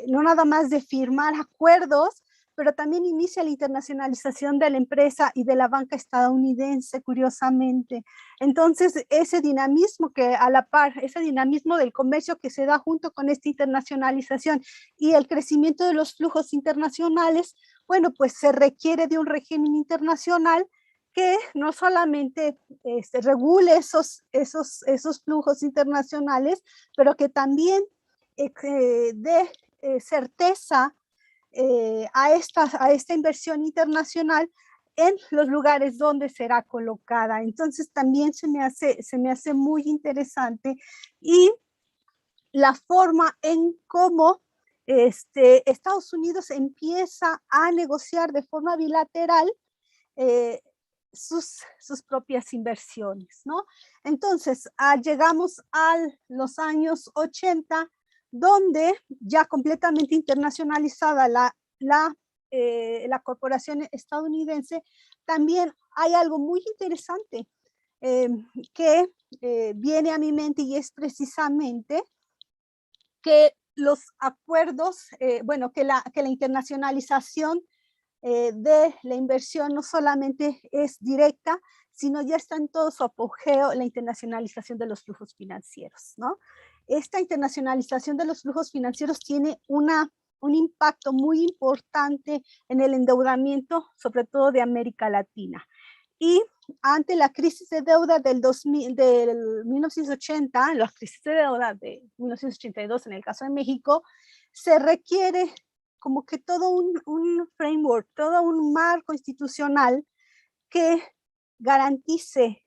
no nada más de firmar acuerdos, pero también inicia la internacionalización de la empresa y de la banca estadounidense, curiosamente. Entonces, ese dinamismo que a la par, ese dinamismo del comercio que se da junto con esta internacionalización y el crecimiento de los flujos internacionales, bueno, pues se requiere de un régimen internacional que no solamente regule esos flujos internacionales, pero que también dé certeza a esta inversión internacional en los lugares donde será colocada. Entonces también se me hace muy interesante, y la forma en cómo Estados Unidos empieza a negociar de forma bilateral sus propias inversiones, ¿no? Entonces, llegamos a los años 80, donde ya completamente internacionalizada la corporación estadounidense, también hay algo muy interesante que viene a mi mente, y es precisamente que los acuerdos, que la internacionalización de la inversión no solamente es directa, sino ya está en todo su apogeo la internacionalización de los flujos financieros, ¿no? Esta internacionalización de los flujos financieros tiene un impacto muy importante en el endeudamiento, sobre todo de América Latina. Y ante la crisis de deuda del 1980, la crisis de deuda de 1982 en el caso de México, se requiere como que todo un framework, todo un marco institucional que garantice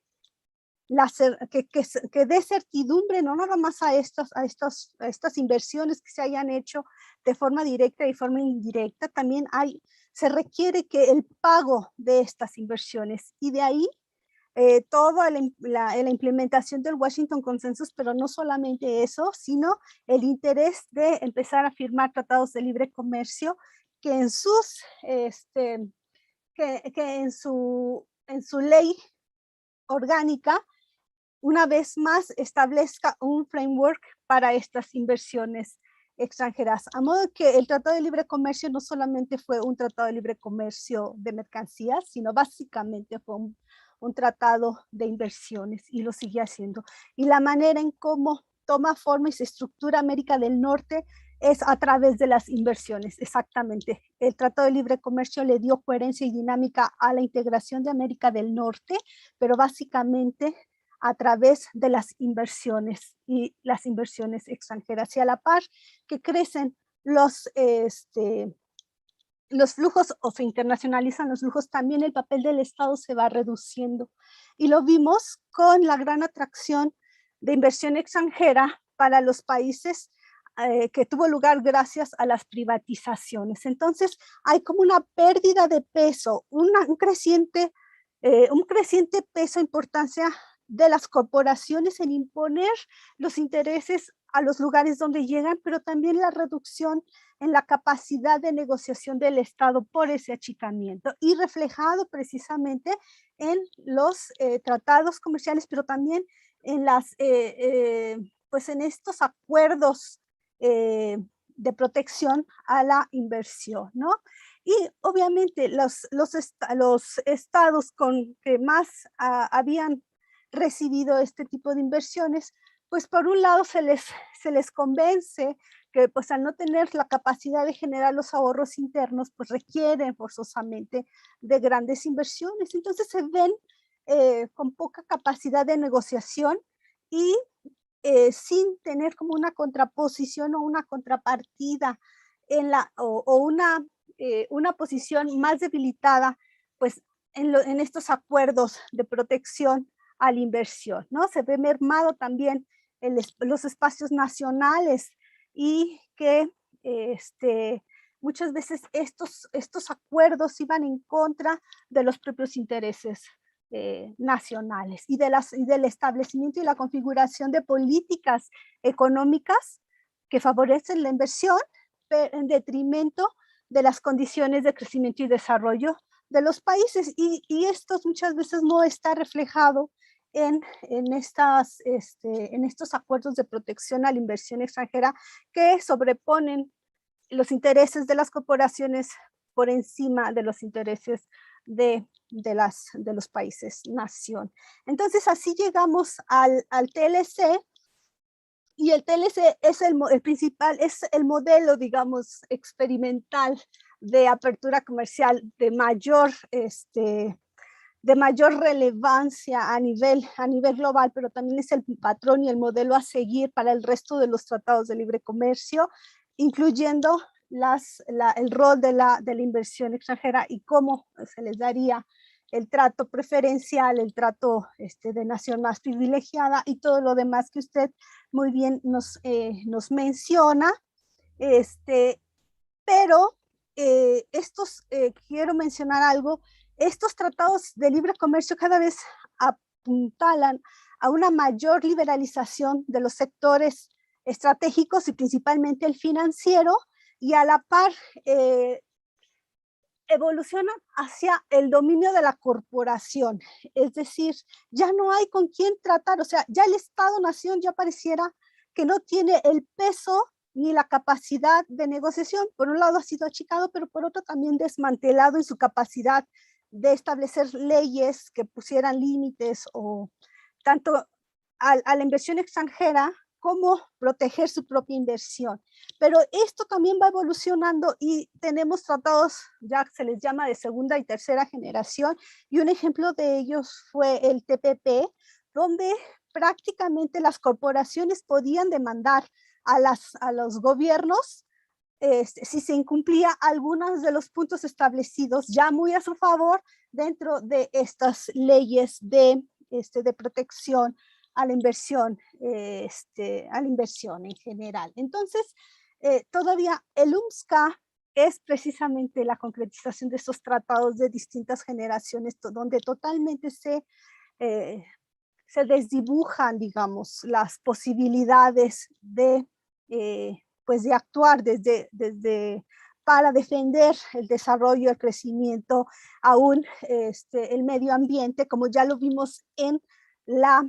que dé certidumbre no nada más a estas inversiones que se hayan hecho de forma directa y de forma indirecta, también se requiere que el pago de estas inversiones, y de ahí toda la implementación del Washington Consensus, pero no solamente eso, sino el interés de empezar a firmar tratados de libre comercio que en su ley orgánica una vez más establezca un framework para estas inversiones extranjeras. A modo que el Tratado de Libre Comercio no solamente fue un tratado de libre comercio de mercancías, sino básicamente fue un tratado de inversiones, y lo sigue haciendo. Y la manera en cómo toma forma y se estructura América del Norte es a través de las inversiones, exactamente. El Tratado de Libre Comercio le dio coherencia y dinámica a la integración de América del Norte, pero básicamente a través de las inversiones y las inversiones extranjeras. Y a la par que crecen los flujos o se internacionalizan los flujos, también el papel del Estado se va reduciendo. Y lo vimos con la gran atracción de inversión extranjera para los países que tuvo lugar gracias a las privatizaciones. Entonces hay como una pérdida de peso, un creciente peso, importancia de las corporaciones en imponer los intereses a los lugares donde llegan, pero también la reducción en la capacidad de negociación del Estado por ese achicamiento, y reflejado precisamente en los tratados comerciales, pero también en pues en estos acuerdos de protección a la inversión, ¿no? Y obviamente los estados que más habían recibido este tipo de inversiones, pues por un lado se les convence que pues al no tener la capacidad de generar los ahorros internos, pues requieren forzosamente de grandes inversiones. Entonces se ven con poca capacidad de negociación y sin tener como una contraposición o una contrapartida o una posición más debilitada, pues en estos acuerdos de protección a la inversión, ¿no? Se ve mermado también los espacios nacionales, y que muchas veces estos acuerdos iban en contra de los propios intereses nacionales y del establecimiento y la configuración de políticas económicas que favorecen la inversión en detrimento de las condiciones de crecimiento y desarrollo de los países, y esto muchas veces no está reflejado en estos acuerdos de protección a la inversión extranjera, que sobreponen los intereses de las corporaciones por encima de los intereses de los países nación. Entonces así llegamos al TLC, y el TLC es el principal, es el modelo, digamos, experimental de apertura comercial de mayor relevancia a nivel global, pero también es el patrón y el modelo a seguir para el resto de los tratados de libre comercio, incluyendo el rol de la inversión extranjera y cómo se les daría el trato preferencial, el trato de nación más privilegiada y todo lo demás que usted muy bien nos menciona. Pero quiero mencionar algo. Estos tratados de libre comercio cada vez apuntalan a una mayor liberalización de los sectores estratégicos y principalmente el financiero, y a la par evolucionan hacia el dominio de la corporación. Es decir, ya no hay con quién tratar, o sea, ya el Estado-nación ya pareciera que no tiene el peso ni la capacidad de negociación. Por un lado ha sido achicado, pero por otro también desmantelado en su capacidad de establecer leyes que pusieran límites o tanto a la inversión extranjera cómo proteger su propia inversión. Pero esto también va evolucionando y tenemos tratados, ya se les llama de segunda y tercera generación, y un ejemplo de ellos fue el TPP, donde prácticamente las corporaciones podían demandar a los gobiernos si se incumplía algunos de los puntos establecidos ya muy a su favor dentro de estas leyes de protección a la inversión en general. Entonces, todavía el UMSCA es precisamente la concretización de estos tratados de distintas generaciones, donde totalmente se desdibujan, digamos, las posibilidades de, pues de actuar para defender el desarrollo, el crecimiento, aún el medio ambiente, como ya lo vimos en la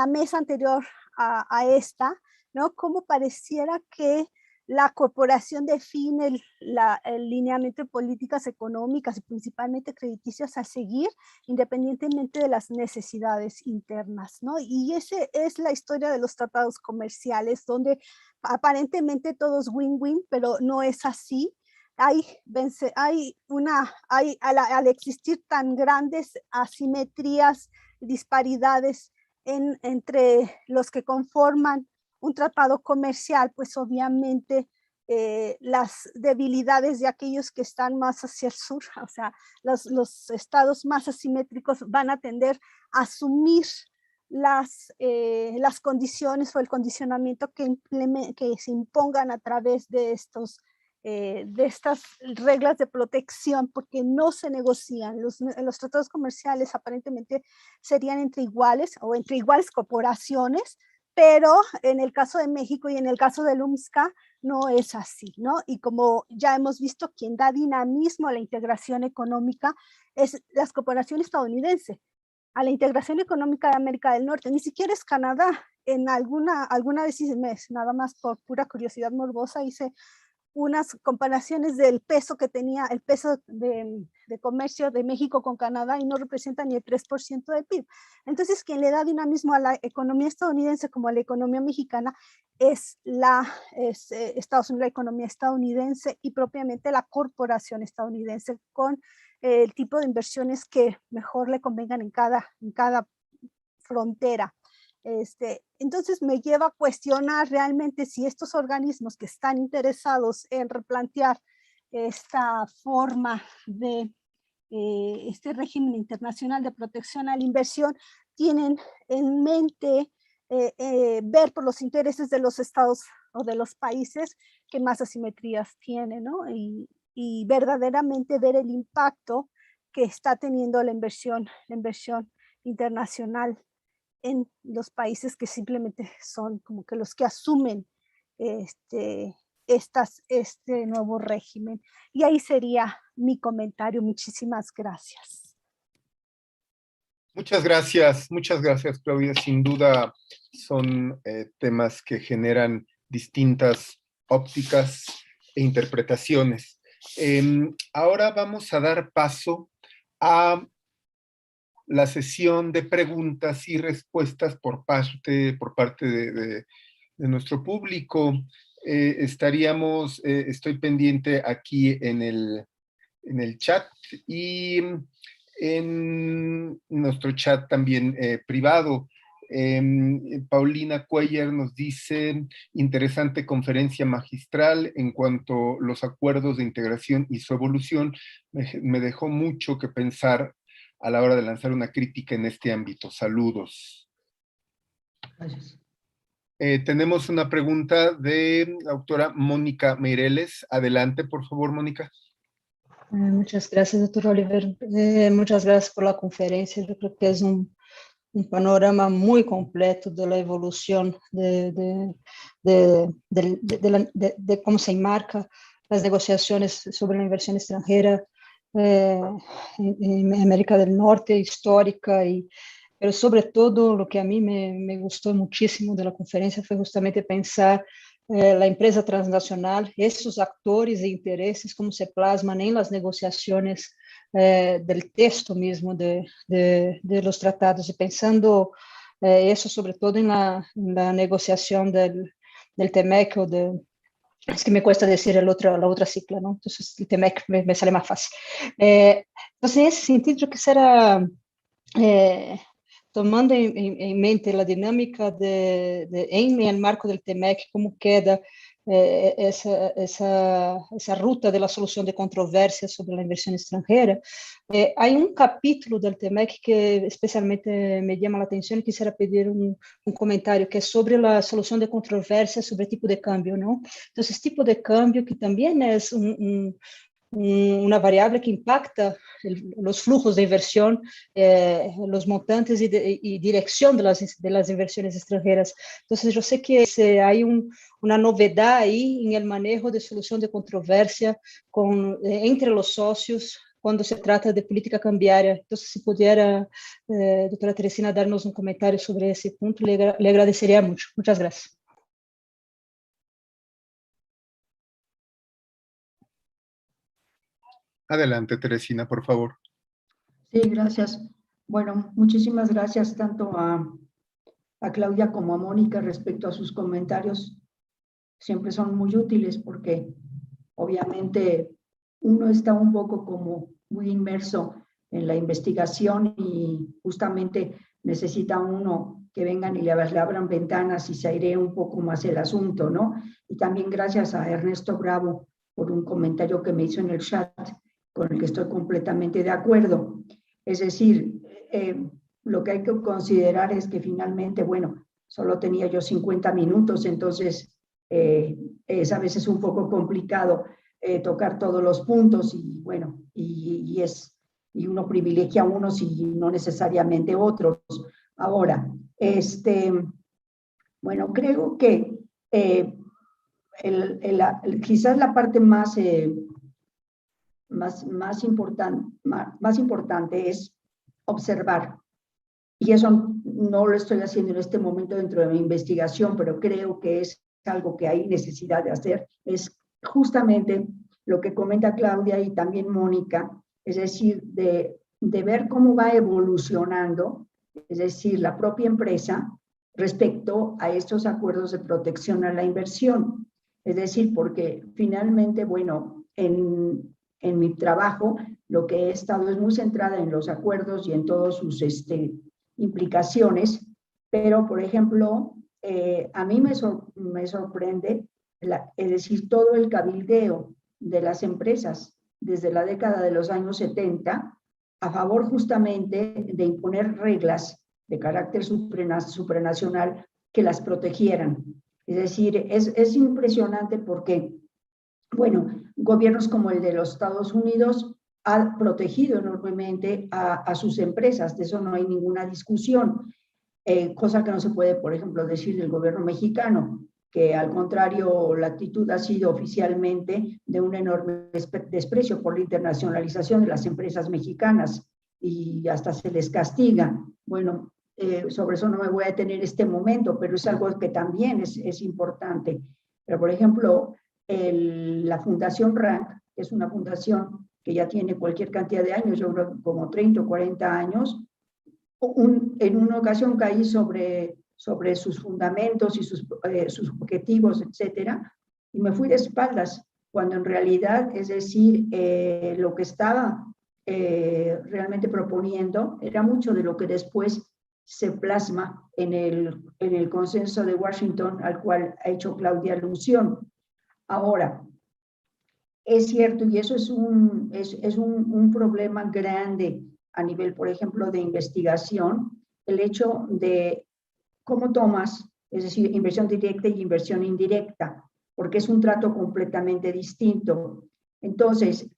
mesa anterior a esta, ¿no? Como pareciera que la corporación define el lineamiento de políticas económicas y principalmente crediticias a seguir, independientemente de las necesidades internas, ¿no? Y esa es la historia de los tratados comerciales, donde aparentemente todo es win-win, pero no es así. Al existir tan grandes asimetrías, disparidades entre los que conforman un tratado comercial, pues obviamente las debilidades de aquellos que están más hacia el sur, o sea, los estados más asimétricos van a tender a asumir las condiciones o el condicionamiento que se impongan a través de estas reglas de protección, porque no se negocian. Los tratados comerciales aparentemente serían entre iguales o entre iguales corporaciones, pero en el caso de México y en el caso del UMSCA no es así, ¿no? Y como ya hemos visto, quien da dinamismo a la integración económica es las corporaciones estadounidenses, a la integración económica de América del Norte, ni siquiera es Canadá. En alguna vez, nada más por pura curiosidad morbosa, hice unas comparaciones del peso que tenía, el peso de comercio de México con Canadá, y no representa ni el 3% del PIB. Entonces, quien le da dinamismo a la economía estadounidense como a la economía mexicana es Estados Unidos, la economía estadounidense y propiamente la corporación estadounidense, con el tipo de inversiones que mejor le convengan en cada frontera. Entonces me lleva a cuestionar realmente si estos organismos que están interesados en replantear esta forma de este régimen internacional de protección a la inversión tienen en mente ver por los intereses de los estados o de los países que más asimetrías tienen, ¿no? Y verdaderamente ver el impacto que está teniendo la inversión internacional en los países que simplemente son como que los que asumen este nuevo régimen. Y ahí sería mi comentario. Muchísimas gracias. Muchas gracias, Claudia. Sin duda son temas que generan distintas ópticas e interpretaciones. Ahora vamos a dar paso a la sesión de preguntas y respuestas por parte de nuestro público. Estoy pendiente aquí en el chat y en nuestro chat también privado. Paulina Cuellar nos dice: interesante conferencia magistral en cuanto a los acuerdos de integración y su evolución. Me dejó mucho que pensar a la hora de lanzar una crítica en este ámbito. Saludos. Gracias. Tenemos una pregunta de la doctora Mónica Meireles. Adelante, por favor, Mónica. Muchas gracias, doctor Oliver. Muchas gracias por la conferencia. Yo creo que es un panorama muy completo de la evolución de cómo se enmarca las negociaciones sobre la inversión extranjera en América del Norte, histórica, pero sobre todo lo que a mí me gustó muchísimo de la conferencia fue justamente pensar la empresa transnacional, esos actores e intereses, como se plasman en las negociaciones del texto mismo de los tratados, y pensando eso sobre todo en la negociación del TEMEC es que me cuesta decir la otra sigla, ¿no? Entonces el TEMEC me sale más fácil. Entonces, en ese sentido, yo quisiera, tomando en mente la dinámica en el marco del TEMEC, cómo queda esa ruta de la solución de controversias sobre la inversión extranjera. Hay un capítulo del TEMEC que especialmente me llama la atención y quisiera pedir un comentario, que es sobre la solución de controversias sobre tipo de cambio, ¿no? Entonces, tipo de cambio que también es una variable que impacta los flujos de inversión, los montantes y dirección de las inversiones extranjeras. Entonces, yo sé que hay una novedad ahí en el manejo de solución de controversia entre los socios cuando se trata de política cambiaria. Entonces, si pudiera, doctora Teresina, darnos un comentario sobre ese punto, le agradecería mucho. Muchas gracias. Adelante, Teresina, por favor. Sí, gracias. Bueno, muchísimas gracias tanto a Claudia como a Mónica respecto a sus comentarios. Siempre son muy útiles porque obviamente uno está un poco como muy inmerso en la investigación y justamente necesita uno que vengan y le abran ventanas y se airee un poco más el asunto, ¿no? Y también gracias a Ernesto Bravo por un comentario que me hizo en el chat, con el que estoy completamente de acuerdo. Es decir, lo que hay que considerar es que finalmente, bueno, solo tenía yo 50 minutos, entonces es a veces un poco complicado tocar todos los puntos y bueno, y uno privilegia a unos y no necesariamente otros. Ahora, bueno, creo que quizás la parte más importante es observar, y eso no lo estoy haciendo en este momento dentro de mi investigación, pero creo que es algo que hay necesidad de hacer, es justamente lo que comenta Claudia y también Mónica, es decir, de ver cómo va evolucionando, es decir, la propia empresa respecto a estos acuerdos de protección a la inversión. Es decir, porque finalmente, bueno, en mi trabajo, lo que he estado es muy centrada en los acuerdos y en todos sus implicaciones, pero, por ejemplo, a mí me sorprende, es decir, todo el cabildeo de las empresas desde la década de los años 70 a favor justamente de imponer reglas de carácter supranacional que las protegieran. Es decir, es impresionante porque, bueno, gobiernos como el de los Estados Unidos ha protegido enormemente a sus empresas, de eso no hay ninguna discusión, cosa que no se puede, por ejemplo, decir del gobierno mexicano, que al contrario, la actitud ha sido oficialmente de un enorme desprecio por la internacionalización de las empresas mexicanas y hasta se les castiga. Bueno, sobre eso no me voy a detener en este momento, pero es algo que también es importante. Pero, por ejemplo, la Fundación RANC, que es una fundación que ya tiene cualquier cantidad de años, yo creo como 30 o 40 años, en una ocasión caí sobre sus fundamentos y sus objetivos, etcétera, y me fui de espaldas, cuando en realidad, es decir, lo que estaba realmente proponiendo era mucho de lo que después se plasma en el consenso de Washington, al cual ha hecho Claudia alusión. Ahora, es cierto, y eso es un problema grande a nivel, por ejemplo, de investigación, el hecho de cómo tomas, es decir, inversión directa y inversión indirecta, porque es un trato completamente distinto. Entonces,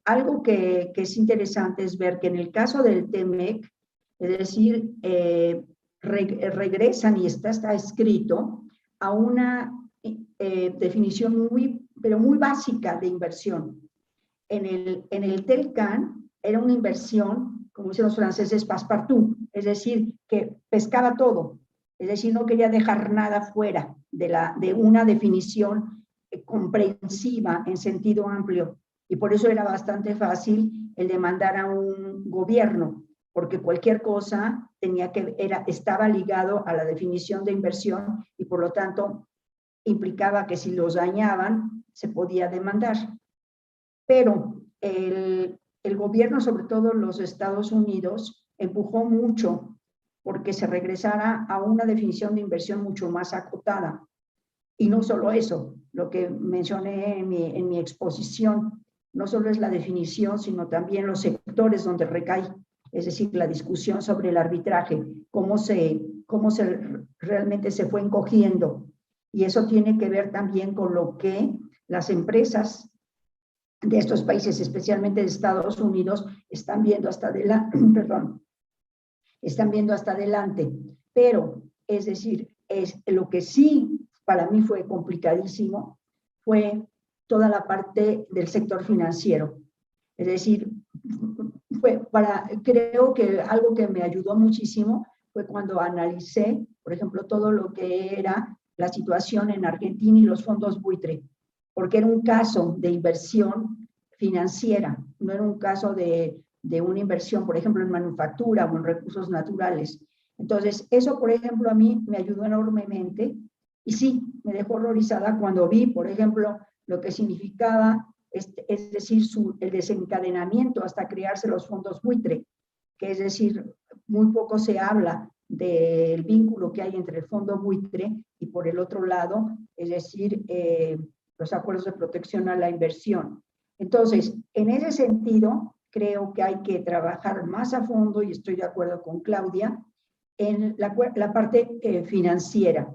algo que es interesante es ver que en el caso del TEMEC, es decir, regresan, y está escrito, a una definición pero muy básica de inversión. En el TELCAN era una inversión, como dicen los franceses, passepartout, es decir, que pescaba todo, es decir, no quería dejar nada fuera de una definición comprensiva en sentido amplio, y por eso era bastante fácil el demandar a un gobierno. porque cualquier cosa estaba ligado a la definición de inversión y por lo tanto implicaba que si los dañaban se podía demandar. Pero el gobierno, sobre todo los Estados Unidos, empujó mucho porque se regresara a una definición de inversión mucho más acotada. Y no solo eso, lo que mencioné en mi exposición, no solo es la definición, sino también los sectores donde recae, es decir, la discusión sobre el arbitraje, cómo realmente se fue encogiendo. Y eso tiene que ver también con lo que las empresas de estos países, especialmente de Estados Unidos, están viendo hasta adelante, están viendo hasta adelante. Pero, es decir, lo que sí para mí fue complicadísimo fue toda la parte del sector financiero. Es decir, creo que algo que me ayudó muchísimo fue cuando analicé, por ejemplo, todo lo que era la situación en Argentina y los fondos buitre, porque era un caso de inversión financiera, no era un caso de una inversión, por ejemplo, en manufactura o en recursos naturales. Entonces, eso, por ejemplo, a mí me ayudó enormemente y sí, me dejó horrorizada cuando vi, por ejemplo, lo que significaba, es decir, el desencadenamiento hasta crearse los fondos buitre, que es decir, muy poco se habla del vínculo que hay entre el fondo buitre y por el otro lado, es decir, los acuerdos de protección a la inversión. Entonces, en ese sentido, creo que hay que trabajar más a fondo, y estoy de acuerdo con Claudia, en la parte financiera.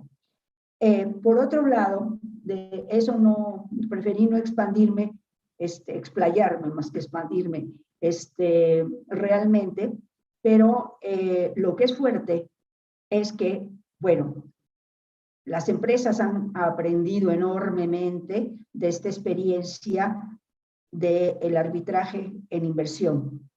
Por otro lado, de eso preferí no expandirme, explayarme más que expandirme realmente, pero lo que es fuerte es que, bueno, las empresas han aprendido enormemente de esta experiencia del arbitraje en inversión.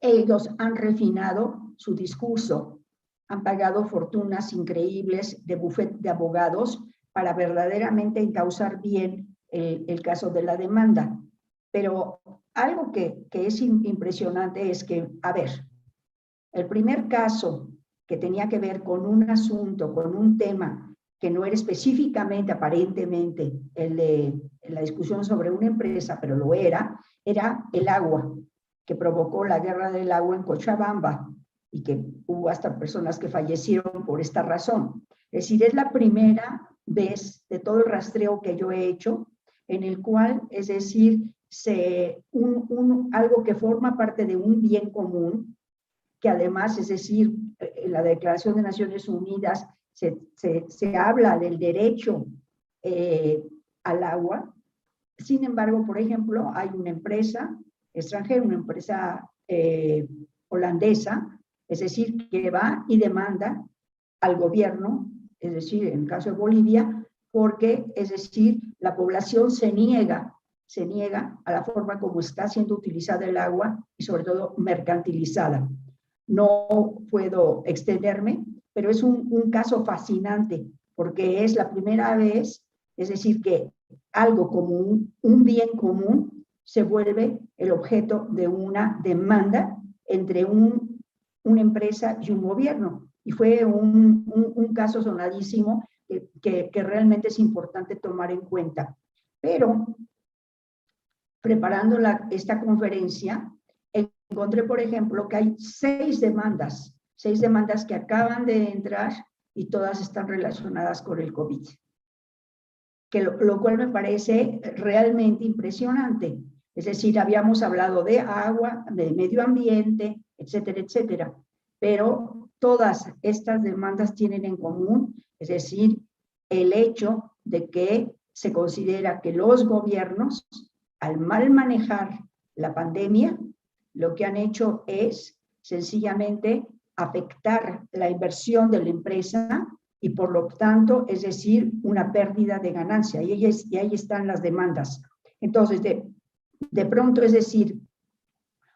Ellos han refinado su discurso, han pagado fortunas increíbles de bufete de abogados para verdaderamente encauzar bien el caso de la demanda. Pero algo que es impresionante es que, a ver, el primer caso que tenía que ver con un asunto, con un tema que no era específicamente, aparentemente, el de la discusión sobre una empresa, pero lo era el agua, que provocó la guerra del agua en Cochabamba y que hubo hasta personas que fallecieron por esta razón. Es decir, es la primera vez de todo el rastreo que yo he hecho en el cual, es decir, algo que forma parte de un bien común, que además, es decir, en la Declaración de Naciones Unidas se habla del derecho al agua. Sin embargo, por ejemplo, hay una empresa extranjera, una empresa holandesa, es decir, que va y demanda al gobierno, es decir, en el caso de Bolivia, porque, es decir, la población se niega a la forma como está siendo utilizada el agua y sobre todo mercantilizada. No puedo extenderme, pero es un caso fascinante porque es la primera vez, es decir, que algo como un bien común se vuelve el objeto de una demanda entre una empresa y un gobierno. Y fue un caso sonadísimo que realmente es importante tomar en cuenta. Pero preparando esta conferencia, encontré, por ejemplo, que hay 6 demandas que acaban de entrar y todas están relacionadas con el COVID, lo cual me parece realmente impresionante. Es decir, habíamos hablado de agua, de medio ambiente, etcétera, etcétera, pero todas estas demandas tienen en común, es decir, el hecho de que se considera que los gobiernos, al mal manejar la pandemia, lo que han hecho es sencillamente afectar la inversión de la empresa y por lo tanto, es decir, una pérdida de ganancia. Y ahí están las demandas. Entonces, de pronto, es decir,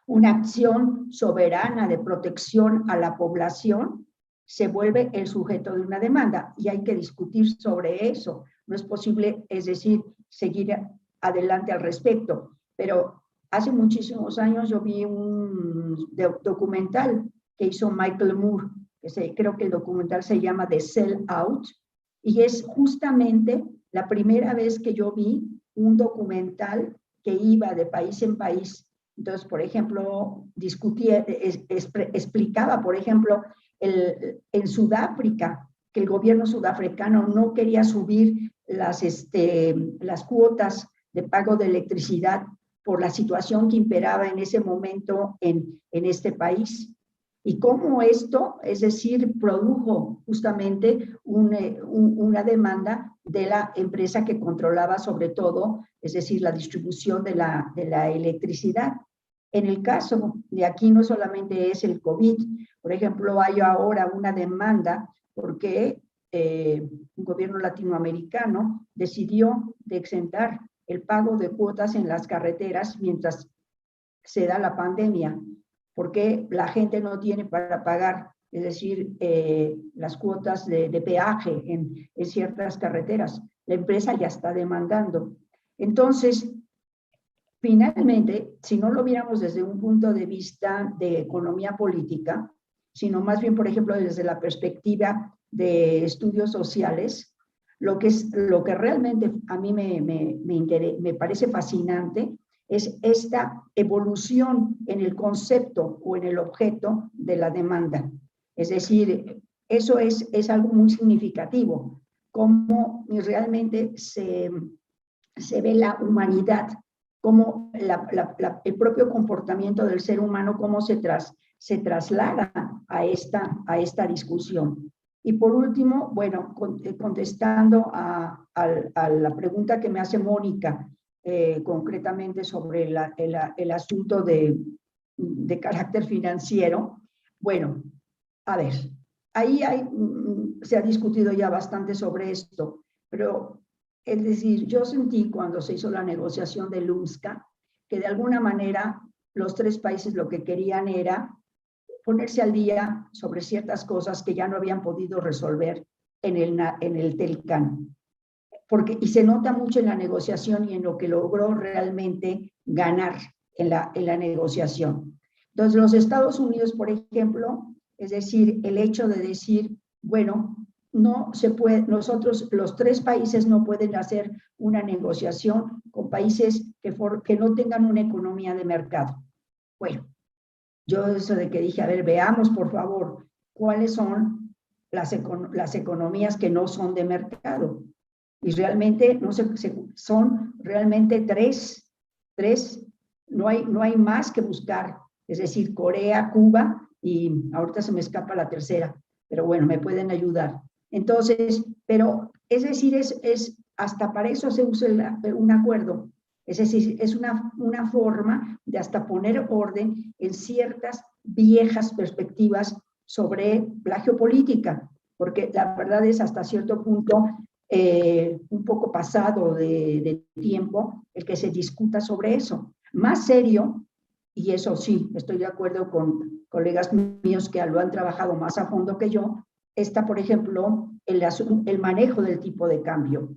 una acción soberana de protección a la población se vuelve el sujeto de una demanda y hay que discutir sobre eso. No es posible, es decir, seguir adelante al respecto. Pero hace muchísimos años yo vi un documental que hizo Michael Moore, creo que el documental se llama The Sell Out, y es justamente la primera vez que yo vi un documental que iba de país en país. Entonces, por ejemplo, explicaba, por ejemplo, en Sudáfrica, que el gobierno sudafricano no quería subir las cuotas de pago de electricidad por la situación que imperaba en ese momento en este país. Y cómo esto, es decir, produjo justamente una demanda de la empresa que controlaba sobre todo, es decir, la distribución de la electricidad. En el caso de aquí no solamente es el COVID, por ejemplo, hay ahora una demanda porque un gobierno latinoamericano decidió de exentar el pago de cuotas en las carreteras mientras se da la pandemia, porque la gente no tiene para pagar, es decir, las cuotas de peaje en ciertas carreteras. La empresa ya está demandando. Entonces, finalmente, si no lo viéramos desde un punto de vista de economía política, sino más bien, por ejemplo, desde la perspectiva de estudios sociales, lo que realmente a mí me parece fascinante es esta evolución en el concepto o en el objeto de la demanda. Es decir, eso es algo muy significativo, cómo realmente se ve la humanidad, cómo el propio comportamiento del ser humano, cómo se traslada a esta discusión. Y por último, bueno, contestando a la pregunta que me hace Mónica, concretamente sobre el asunto de carácter financiero, bueno, a ver, ahí se ha discutido ya bastante sobre esto, pero es decir, yo sentí cuando se hizo la negociación del UNSCA que de alguna manera los tres países lo que querían era ponerse al día sobre ciertas cosas que ya no habían podido resolver en el TELCAN. Y se nota mucho en la negociación y en lo que logró realmente ganar en la negociación. Entonces, los Estados Unidos, por ejemplo, es decir, el hecho de decir, bueno, no se puede, nosotros, los tres países no pueden hacer una negociación con países que no tengan una economía de mercado. Bueno, yo eso de que dije, a ver, veamos por favor, cuáles son las economías que no son de mercado. Y realmente no son realmente tres, no hay más que buscar, es decir, Corea, Cuba, y ahorita se me escapa la tercera, pero bueno, me pueden ayudar. Entonces, pero es decir, hasta para eso se usa un acuerdo. Es decir, es una forma de hasta poner orden en ciertas viejas perspectivas sobre la geopolítica, porque la verdad es hasta cierto punto un poco pasado de tiempo el que se discuta sobre eso. Más serio, y eso sí, estoy de acuerdo con colegas míos que lo han trabajado más a fondo que yo, está, por ejemplo, el manejo del tipo de cambio,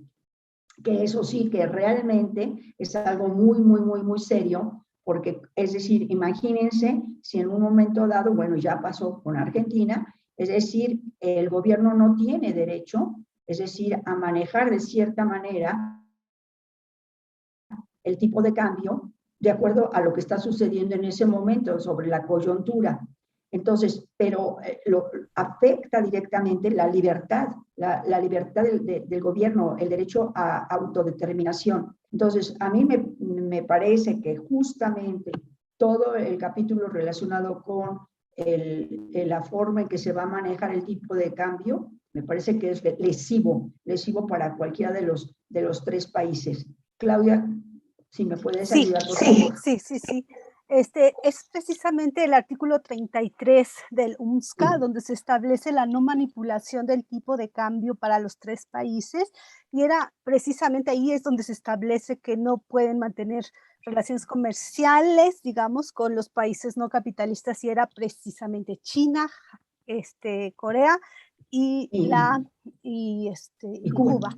que eso sí que realmente es algo muy serio, porque es decir, imagínense si en un momento dado, bueno, ya pasó con Argentina, es decir, el gobierno no tiene derecho, es decir, a manejar de cierta manera el tipo de cambio de acuerdo a lo que está sucediendo en ese momento sobre la coyuntura. Entonces, pero afecta directamente la libertad del gobierno, el derecho a autodeterminación. Entonces, a mí me parece que justamente todo el capítulo relacionado con la forma en que se va a manejar el tipo de cambio, me parece que es lesivo para cualquiera de los tres países. Claudia, si me puedes ayudar, por favor. Sí. Es precisamente el artículo 33 del UNSCA, donde se establece la no manipulación del tipo de cambio para los tres países, y era precisamente ahí es donde se establece que no pueden mantener relaciones comerciales, digamos, con los países no capitalistas, y era precisamente China, Corea y Cuba.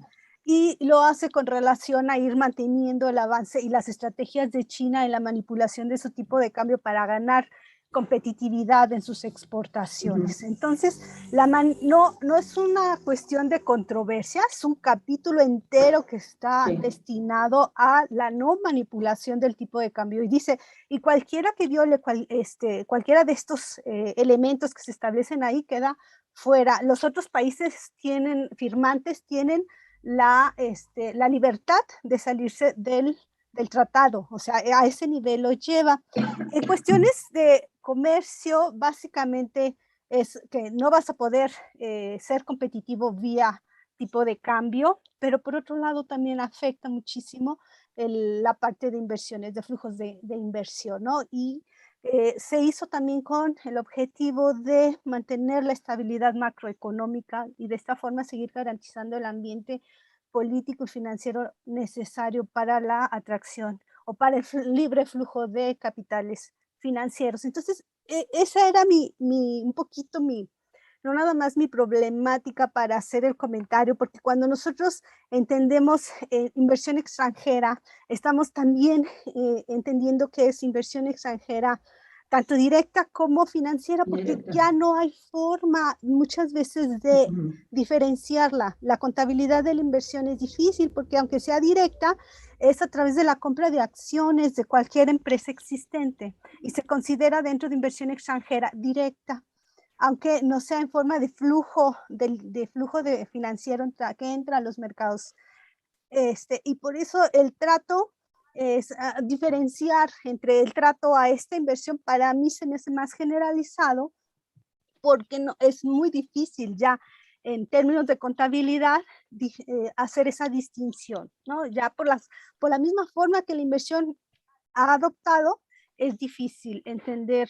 y lo hace con relación a ir manteniendo el avance y las estrategias de China en la manipulación de su tipo de cambio para ganar competitividad en sus exportaciones. Entonces, no es una cuestión de controversia, es un capítulo entero que está destinado a la no manipulación del tipo de cambio. Y dice, y cualquiera que viole cualquiera de estos elementos que se establecen ahí queda fuera. Los otros países firmantes tienen la libertad de salirse del tratado, o sea, a ese nivel lo lleva. En cuestiones de comercio, básicamente es que no vas a poder ser competitivo vía tipo de cambio, pero por otro lado también afecta muchísimo la parte de inversiones, de flujos de inversión, ¿no? Y se hizo también con el objetivo de mantener la estabilidad macroeconómica y de esta forma seguir garantizando el ambiente político y financiero necesario para la atracción o para el libre flujo de capitales financieros. Entonces, esa era un poquito no nada más mi problemática para hacer el comentario, porque cuando nosotros entendemos inversión extranjera, estamos también entendiendo que es inversión extranjera tanto directa como financiera, porque ya no hay forma muchas veces de diferenciarla. La contabilidad de la inversión es difícil porque aunque sea directa, es a través de la compra de acciones de cualquier empresa existente y se considera dentro de inversión extranjera directa, aunque no sea en forma de flujo, de financiero que entra a los mercados. Y por eso el trato es diferenciar entre el trato a esta inversión, para mí se me hace más generalizado, porque no, es muy difícil ya en términos de contabilidad hacer esa distinción, ¿no? Ya por la misma forma que la inversión ha adoptado, es difícil entender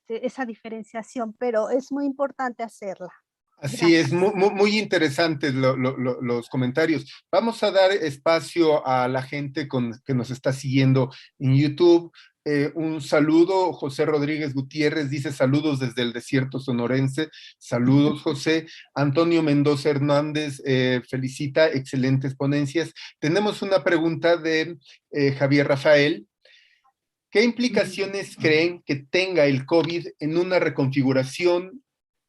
esa diferenciación, pero es muy importante hacerla. Así es, muy interesantes los comentarios. Vamos a dar espacio a la gente que nos está siguiendo en YouTube. Un saludo, José Rodríguez Gutiérrez dice saludos desde el desierto sonorense. Saludos, José. Antonio Mendoza Hernández felicita, excelentes ponencias. Tenemos una pregunta de Javier Rafael. ¿Qué implicaciones creen que tenga el COVID en una reconfiguración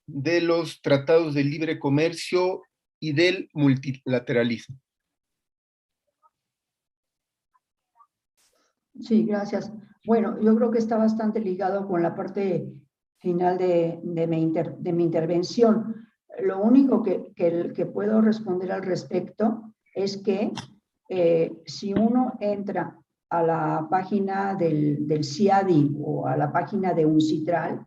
de los tratados de libre comercio y del multilateralismo? Sí, gracias. Bueno, yo creo que está bastante ligado con la parte final de mi intervención. Lo único que puedo responder al respecto es que si uno entra a la página del CIADI o a la página de UNCITRAL,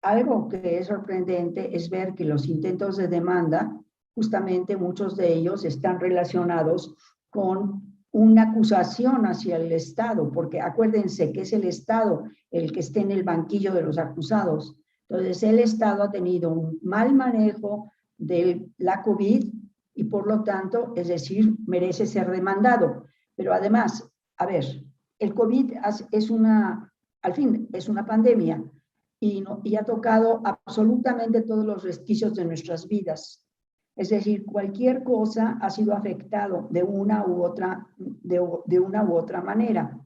algo que es sorprendente es ver que los intentos de demanda, justamente muchos de ellos están relacionados con una acusación hacia el Estado, porque acuérdense que es el Estado el que esté en el banquillo de los acusados. Entonces, el Estado ha tenido un mal manejo de la COVID y por lo tanto, es decir, merece ser demandado. Pero además, a ver, el COVID al fin, es una pandemia y ha tocado absolutamente todos los resquicios de nuestras vidas. Es decir, cualquier cosa ha sido afectado de una u otra manera.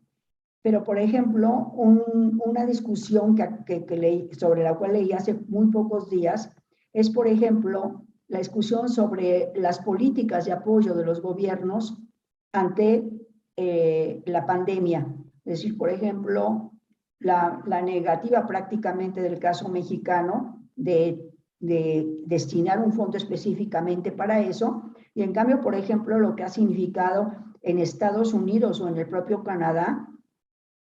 Pero, por ejemplo, una discusión que leí, sobre la cual leí hace muy pocos días, es, por ejemplo, la discusión sobre las políticas de apoyo de los gobiernos ante la pandemia. Es decir, por ejemplo, la negativa prácticamente del caso mexicano de destinar un fondo específicamente para eso, y en cambio, por ejemplo, lo que ha significado en Estados Unidos o en el propio Canadá,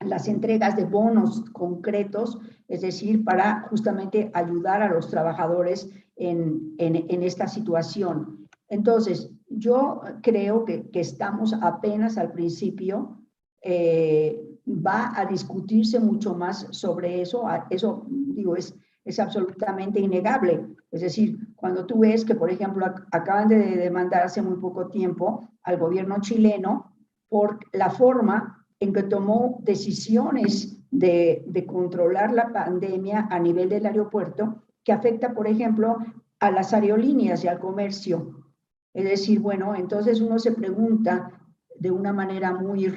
las entregas de bonos concretos, es decir, para justamente ayudar a los trabajadores en esta situación. Entonces, yo creo que estamos apenas al principio. Va a discutirse mucho más sobre eso. Eso, digo, es absolutamente innegable. Es decir, cuando tú ves que, por ejemplo, acaban de demandar hace muy poco tiempo al gobierno chileno por la forma en que tomó decisiones de controlar la pandemia a nivel del aeropuerto, que afecta, por ejemplo, a las aerolíneas y al comercio. Es decir, bueno, entonces uno se pregunta de una manera muy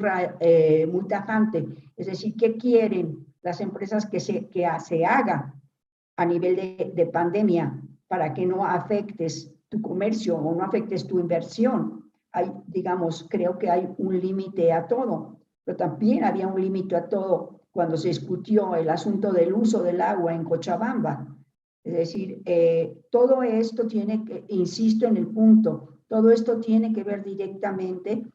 tajante, es decir, ¿qué quieren las empresas que se haga a nivel de pandemia para que no afectes tu comercio o no afectes tu inversión? Hay, digamos, creo que hay un límite a todo, pero también había un límite a todo cuando se discutió el asunto del uso del agua en Cochabamba. Es decir, todo esto tiene que, insisto en el punto, todo esto tiene que ver directamente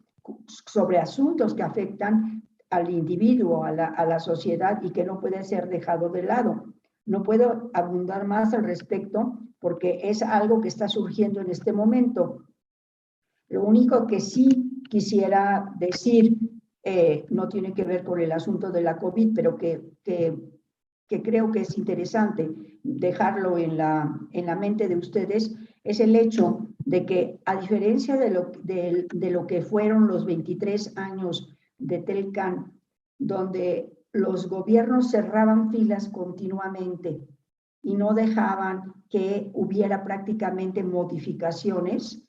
sobre asuntos que afectan al individuo, a la sociedad, y que no puede ser dejado de lado. No puedo abundar más al respecto porque es algo que está surgiendo en este momento. Lo único que sí quisiera decir, no tiene que ver con el asunto de la COVID, pero que creo que es interesante dejarlo en la mente de ustedes, es el hecho de que, a diferencia de lo que fueron los 23 años de Telcan, donde los gobiernos cerraban filas continuamente y no dejaban que hubiera prácticamente modificaciones,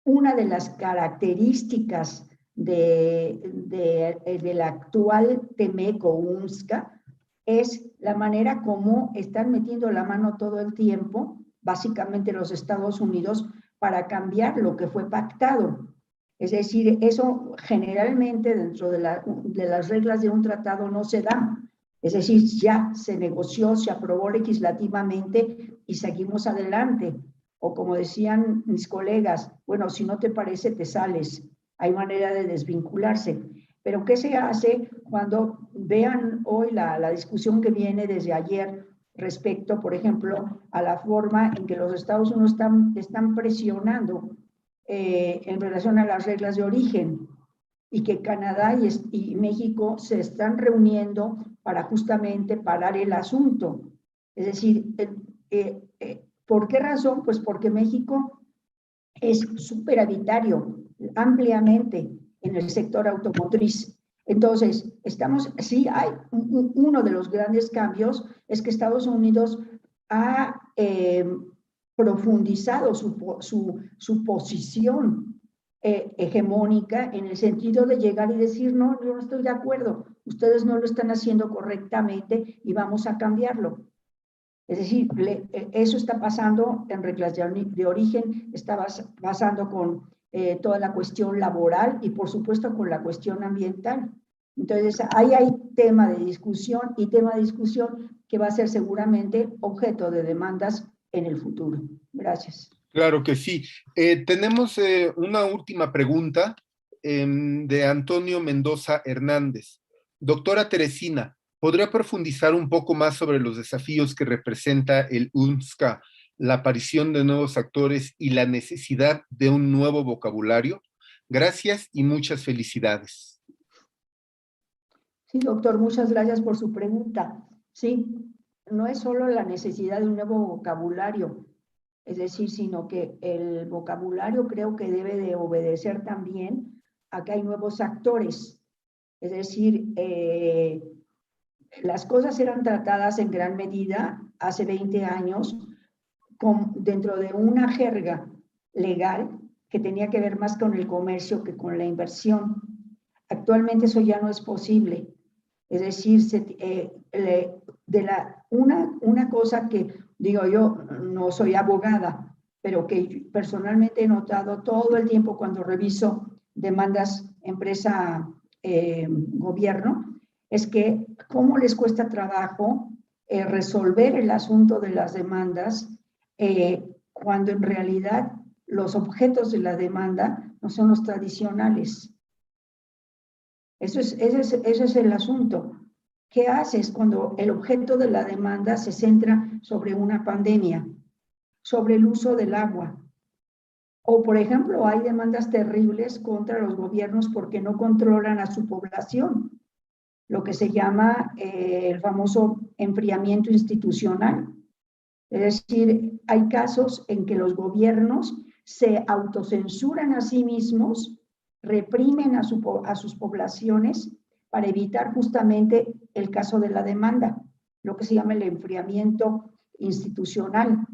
una de las características de la actual Temeco UNSCA es la manera como están metiendo la mano todo el tiempo, básicamente los Estados Unidos, para cambiar lo que fue pactado. Es decir, eso generalmente dentro de las reglas de un tratado no se da. Es decir, ya se negoció, se aprobó legislativamente y seguimos adelante. O como decían mis colegas, bueno, si no te parece, te sales. Hay manera de desvincularse. Pero ¿qué se hace cuando vean hoy la discusión que viene desde ayer respecto, por ejemplo, a la forma en que los Estados Unidos están presionando en relación a las reglas de origen, y que Canadá y México se están reuniendo para justamente parar el asunto? Es decir, ¿por qué razón? Pues porque México es superavitario ampliamente en el sector automotriz. Entonces, sí hay uno de los grandes cambios, es que Estados Unidos ha profundizado su posición hegemónica, en el sentido de llegar y decir, no, yo no estoy de acuerdo, ustedes no lo están haciendo correctamente y vamos a cambiarlo. Es decir, eso está pasando en reglas de origen, está pasando con toda la cuestión laboral y por supuesto con la cuestión ambiental. Entonces, ahí hay tema de discusión que va a ser seguramente objeto de demandas en el futuro. Gracias. Claro que sí. Tenemos una última pregunta de Antonio Mendoza Hernández. Doctora Teresina, ¿podría profundizar un poco más sobre los desafíos que representa el UNSCA, la aparición de nuevos actores y la necesidad de un nuevo vocabulario? Gracias y muchas felicidades. Sí, doctor, muchas gracias por su pregunta. Sí, no es solo la necesidad de un nuevo vocabulario, es decir, sino que el vocabulario creo que debe de obedecer también a que hay nuevos actores. Es decir, las cosas eran tratadas en gran medida hace 20 años dentro de una jerga legal que tenía que ver más con el comercio que con la inversión. Actualmente eso ya no es posible. Es decir, una cosa que, digo, yo no soy abogada, pero que personalmente he notado todo el tiempo cuando reviso demandas empresa-gobierno, es que cómo les cuesta trabajo resolver el asunto de las demandas cuando en realidad los objetos de la demanda no son los tradicionales. Ese es el asunto. ¿Qué haces cuando el objeto de la demanda se centra sobre una pandemia, sobre el uso del agua? O, por ejemplo, hay demandas terribles contra los gobiernos porque no controlan a su población, lo que se llama el famoso enfriamiento institucional. Es decir, hay casos en que los gobiernos se autocensuran a sí mismos, reprimen a sus poblaciones para evitar justamente el caso de la demanda, lo que se llama el enfriamiento institucional,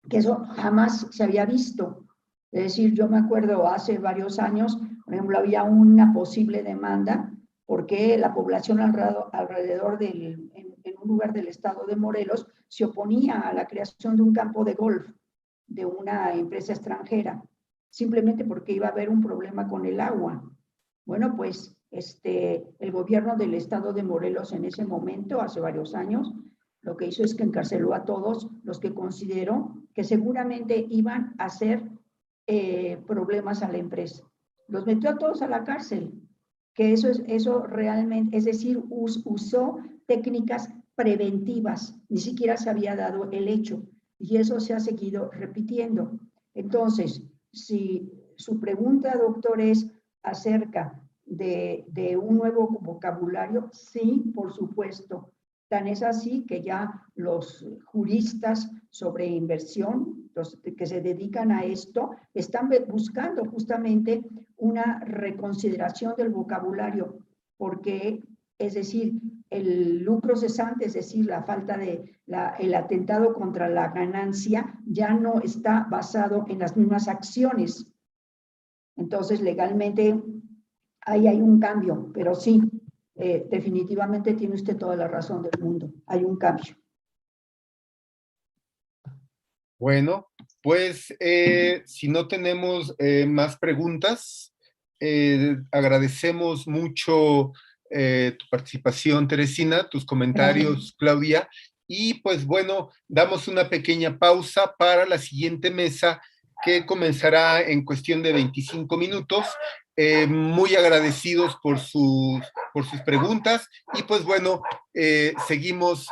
que eso jamás se había visto. Es decir, yo me acuerdo hace varios años, por ejemplo, había una posible demanda porque la población alrededor en un lugar del estado de Morelos se oponía a la creación de un campo de golf de una empresa extranjera, simplemente porque iba a haber un problema con el agua. Bueno, pues el gobierno del estado de Morelos en ese momento, hace varios años, lo que hizo es que encarceló a todos los que consideró que seguramente iban a hacer problemas a la empresa. Los metió a todos a la cárcel, que eso realmente, es decir, usó técnicas preventivas, ni siquiera se había dado el hecho, y eso se ha seguido repitiendo. Entonces, si su pregunta, doctor, es acerca de un nuevo vocabulario, sí, por supuesto. Tan es así que ya los juristas sobre inversión, los que se dedican a esto, están buscando justamente una reconsideración del vocabulario, porque, es decir, el lucro cesante, es decir, la falta de el atentado contra la ganancia, ya no está basado en las mismas acciones. Entonces, legalmente, ahí hay un cambio, pero sí, definitivamente tiene usted toda la razón del mundo. Hay un cambio. Bueno, pues si no tenemos más preguntas, agradecemos mucho tu participación, Teresina, tus comentarios, Gracias. Claudia, y pues bueno, damos una pequeña pausa para la siguiente mesa que comenzará en cuestión de 25 minutos. Muy agradecidos por sus preguntas y pues bueno, seguimos